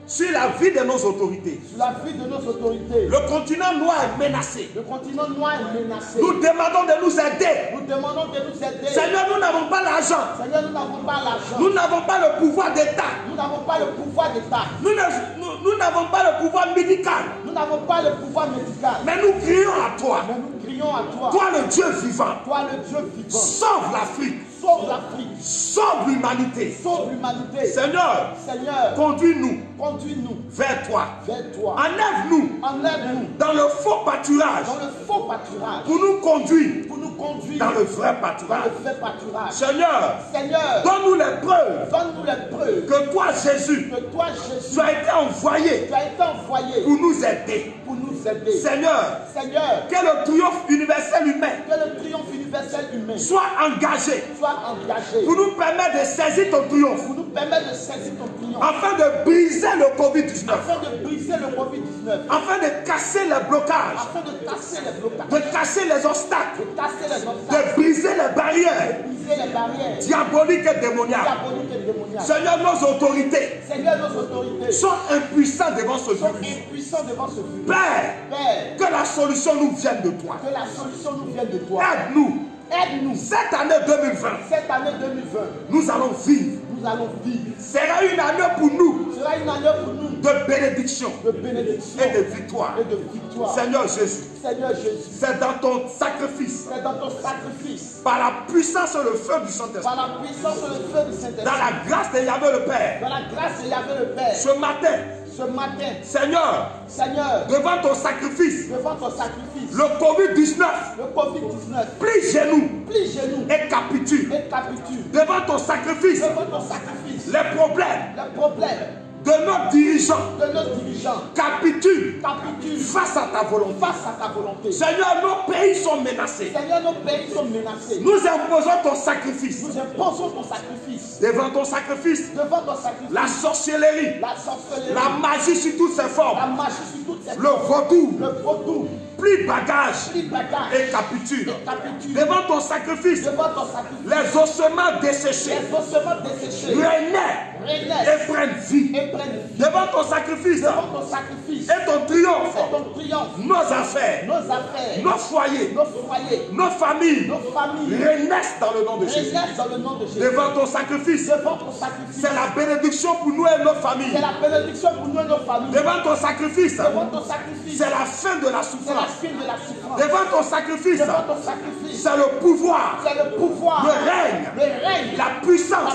sur la vie de nos autorités. sur la vie de nos autorités. Le continent noir est menacé. Le continent noir est menacé. Nous demandons de nous aider. Nous demandons de nous aider. Seigneur, nous n'avons pas l'argent. Seigneur, nous n'avons pas l'argent. Nous n'avons pas le pouvoir d'État. Nous n'avons pas le pouvoir d'État. Nous n'avons pas le pouvoir médical. Nous n'avons pas le pouvoir médical. Mais nous crions à toi. Mais nous crions à toi. Toi le Dieu vivant. Toi le Dieu vivant. Sauve l'Afrique. Sauve l'Afrique. Sauve l'humanité. Sauve l'humanité. Seigneur, Seigneur, conduis-nous conduis-nous vers toi. vers toi. Enlève-nous Enlève-nous dans le faux pâturage dans le faux pâturage pour nous conduire pour nous conduire dans le vrai dans pâturage. le vrai pâturage. Seigneur, Seigneur, donne-nous les preuves donne-nous les preuves que toi, Jésus, que toi, Jésus, tu as été envoyé tu as été envoyé pour nous aider. pour nous aider. Seigneur, Seigneur, que le triomphe universel humain que le triomphe universel humain soit engagé soit engagé pour nous permettre de saisir ton triomphe, pour nous permettre de saisir ton triomphe, afin de briser le Covid-19, afin de briser le Covid-19, afin de casser les blocages, afin de casser les blocages, de casser les obstacles, de casser les obstacles, de briser les barrières de briser les barrières diaboliques et démoniaques. diaboliques et démoniaques. Seigneur, nos autorités Seigneur, nos autorités sont impuissants devant ce sont virus. impuissants devant ce virus. Père, Père, que la solution nous vienne de toi. que la solution nous vienne de toi. Aide-nous. Aide-nous. Cette année 2020, Cette année 2020, nous allons vivre. nous allons vivre. Sera une année pour nous Ce sera une année pour nous de bénédiction de bénédiction et de victoire. et de victoire. Seigneur Jésus, Seigneur Jésus, c'est dans ton sacrifice, c'est dans ton sacrifice, par la puissance et le feu du Saint-Esprit, par la puissance et le feu du Saint-Esprit, dans la grâce de Yahvé le Père, dans la grâce de Yahvé le Père, ce matin, ce matin, Seigneur, Seigneur, devant ton sacrifice, devant ton sacrifice, le Covid-19 le Covid-19, plie genoux plie genoux et capitule. et capitule. Devant ton sacrifice, Devant ton sacrifice, les problèmes les problèmes de nos dirigeants de nos dirigeants capitulent capitulent face à ta volonté. face à ta volonté. Seigneur, nos pays sont menacés. Seigneur, nos pays sont menacés. Nous imposons ton sacrifice. Nous imposons ton sacrifice. Devant ton sacrifice, Devant ton sacrifice, la sorcellerie, la sorcellerie, la magie sur toutes ses la formes, magie sur toutes ses le vaudou, le vaudou, plie bagage plie bagage et capitule. et capitule. Devant ton sacrifice, Devant ton sacrifice, les ossements desséchés les ossements desséchés renaissent renaissent et prennent vie. et prennent vie. Devant ton sacrifice Devant ton sacrifice et ton triomphe, et ton triomphe, nos affaires, nos affaires, nos foyers, nos foyers, nos familles nos familles renaissent dans le nom de Jésus. renaissent dans le nom de Jésus. Devant ton sacrifice, Devant ton sacrifice, c'est la bénédiction pour nous et nos familles. c'est la bénédiction pour nous et nos familles. Devant ton sacrifice, Devant ton sacrifice, c'est la fin de la c'est la souffrance. signe de la souffrance. Devant ton sacrifice, Devant ton sacrifice. c'est le pouvoir, C'est le pouvoir. le règne, la puissance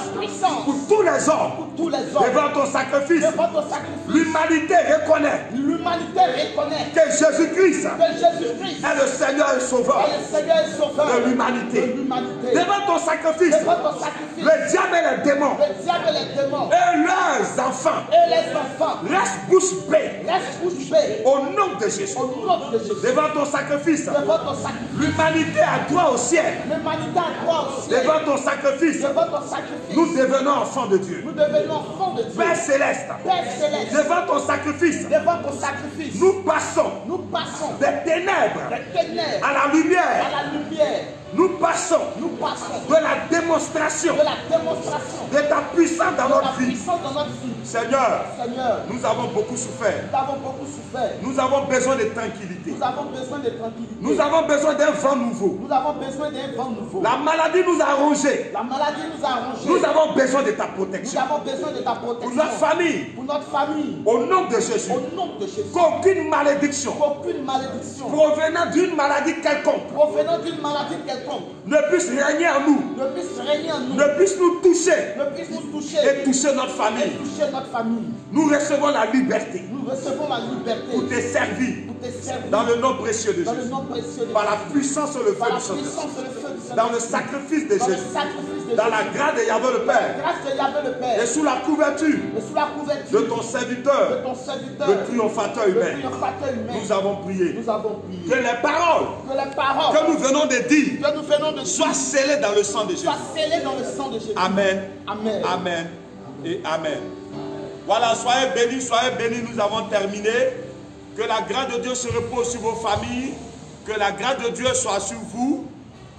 pour tous les hommes. Pour tous les hommes. Devant ton sacrifice, Devant ton sacrifice. l'humanité reconnaît L'humanité reconnaît que Jésus-Christ que Jésus-Christ est le Seigneur et Sauveur est le Seigneur et Sauveur de l'humanité. de l'humanité. Devant ton sacrifice, Devant ton sacrifice. le diable et les démons Le diable et les démons et leurs enfants et les enfants restent bouche bée restent bouche bée au nom de Jésus. au nom de Jésus. Devant ton sacrifice, Devant ton sacrifice. l'humanité a droit au ciel. L'humanité a droit au ciel. Devant ton sacrifice, Devant ton sacrifice. nous devenons enfants de Dieu. Nous devenons enfants de Dieu. Père céleste, Père céleste. devant ton sacrifice, Devant ton sacrifice. nous passons Nous passons des ténèbres des ténèbres à la lumière. à la lumière. Nous passons Nous passons de la démonstration de la démonstration de ta puissance dans de la notre vie. puissance dans notre vie. Seigneur, Seigneur, nous avons beaucoup souffert. nous avons beaucoup souffert. Nous avons besoin de tranquillité. Nous avons besoin de tranquillité. Nous avons besoin d'un vent nouveau. Nous avons besoin d'un vent nouveau. La maladie nous a rongés. La maladie nous a arrangés. Nous avons besoin de ta Nous protection. avons besoin de ta protection. Pour notre famille, Pour notre famille. au nom de Jésus, Au nom de Jésus. qu'aucune malédiction Qu'aucune malédiction provenant d'une maladie quelconque provenant d'une maladie quelconque ne puisse régner en nous, ne puisse régner en nous, ne puisse nous toucher ne puisse nous toucher et toucher notre et famille. toucher notre famille. Nous recevons la liberté Nous recevons la liberté pour te servir pour te servir dans le nom précieux de dans le Jésus, nom précieux de par la Jésus. puissance et le Par feu la du Saint-Esprit, puissance et le feu du Saint-Esprit. dans le sacrifice de Dans le Jésus, sacrifice de dans la Jésus. grâce de Yahvé le Père Grâce de Yahvé le Père. et sous la couverture Et sous la couverture de ton serviteur, de ton serviteur, le triomphateur le humain. triomphateur humain, Nous avons prié nous avons prié. que les paroles Que les paroles que nous venons de dire que nous venons de soient scellées dans le sang de Jésus. soient scellées dans le sang de Jésus. Amen. Amen. Amen et Amen. Voilà, soyez bénis, nous avons terminé. Que la grâce de Dieu se repose sur vos familles, que la grâce de Dieu soit sur vous.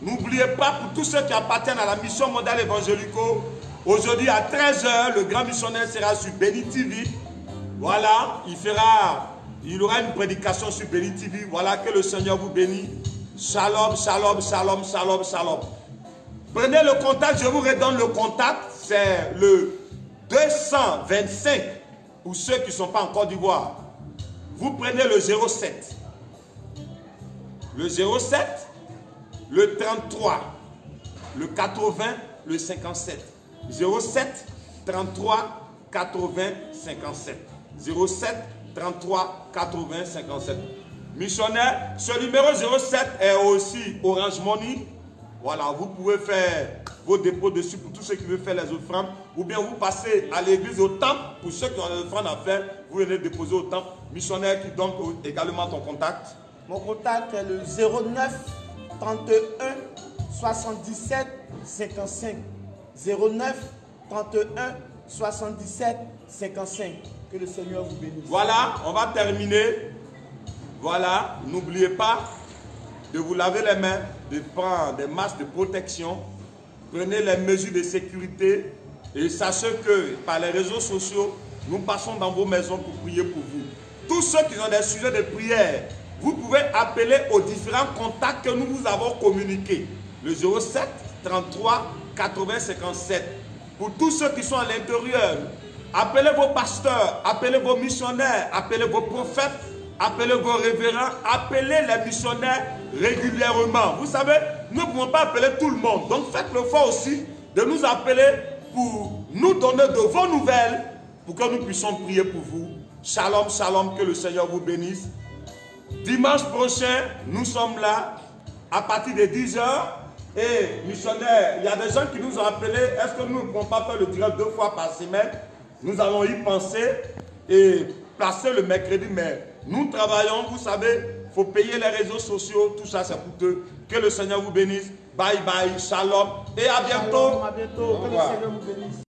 N'oubliez pas, pour tous ceux qui appartiennent à la mission mondiale évangélico, aujourd'hui à 13 h, le grand missionnaire sera sur Béni TV. Voilà, il aura une prédication sur Béni TV. Voilà, que le Seigneur vous bénisse. Shalom, shalom, shalom, shalom, shalom. Prenez le contact, je vous redonne le contact, c'est le 225 pour ceux qui ne sont pas en Côte d'Ivoire. Vous prenez le 07. Le 07, le 33, le 80, le 57. 07, 33, 80, 57. 07, 33, 80, 57. Missionnaire, ce numéro 07 est aussi Orange Money. Voilà, vous pouvez faire vos dépôts dessus pour tous ceux qui veulent faire les offrandes. Ou bien vous passez à l'église au temple. Pour ceux qui ont des offrandes à faire, vous venez déposer au temple. Missionnaire qui donne également ton contact. Mon contact est le 09 31 77 55. 09 31 77 55. Que le Seigneur vous bénisse. Voilà, on va terminer. Voilà, n'oubliez pas de vous laver les mains, de prendre des masques de protection. Prenez les mesures de sécurité et sachez que par les réseaux sociaux, nous passons dans vos maisons pour prier pour vous. Tous ceux qui ont des sujets de prière, vous pouvez appeler aux différents contacts que nous vous avons communiqués. Le 07 33 80 57. Pour tous ceux qui sont à l'intérieur, appelez vos pasteurs, appelez vos missionnaires, appelez vos prophètes, appelez vos révérends, appelez les missionnaires régulièrement. Vous savez, nous ne pouvons pas appeler tout le monde. Donc faites l'effort aussi de nous appeler pour nous donner de vos nouvelles, pour que nous puissions prier pour vous. Shalom, shalom, que le Seigneur vous bénisse. Dimanche prochain, nous sommes là à partir de 10 h. Et missionnaire, il y a des gens qui nous ont appelés. Est-ce que nous ne pouvons pas faire le direct 2 fois par semaine? Nous allons y penser et placer le mercredi. Mais nous travaillons, vous savez, il faut payer les réseaux sociaux. Tout ça, c'est coûteux. Que le Seigneur vous bénisse. Bye bye, shalom. Et à bientôt. Shalom, à bientôt. Que le Seigneur vous bénisse.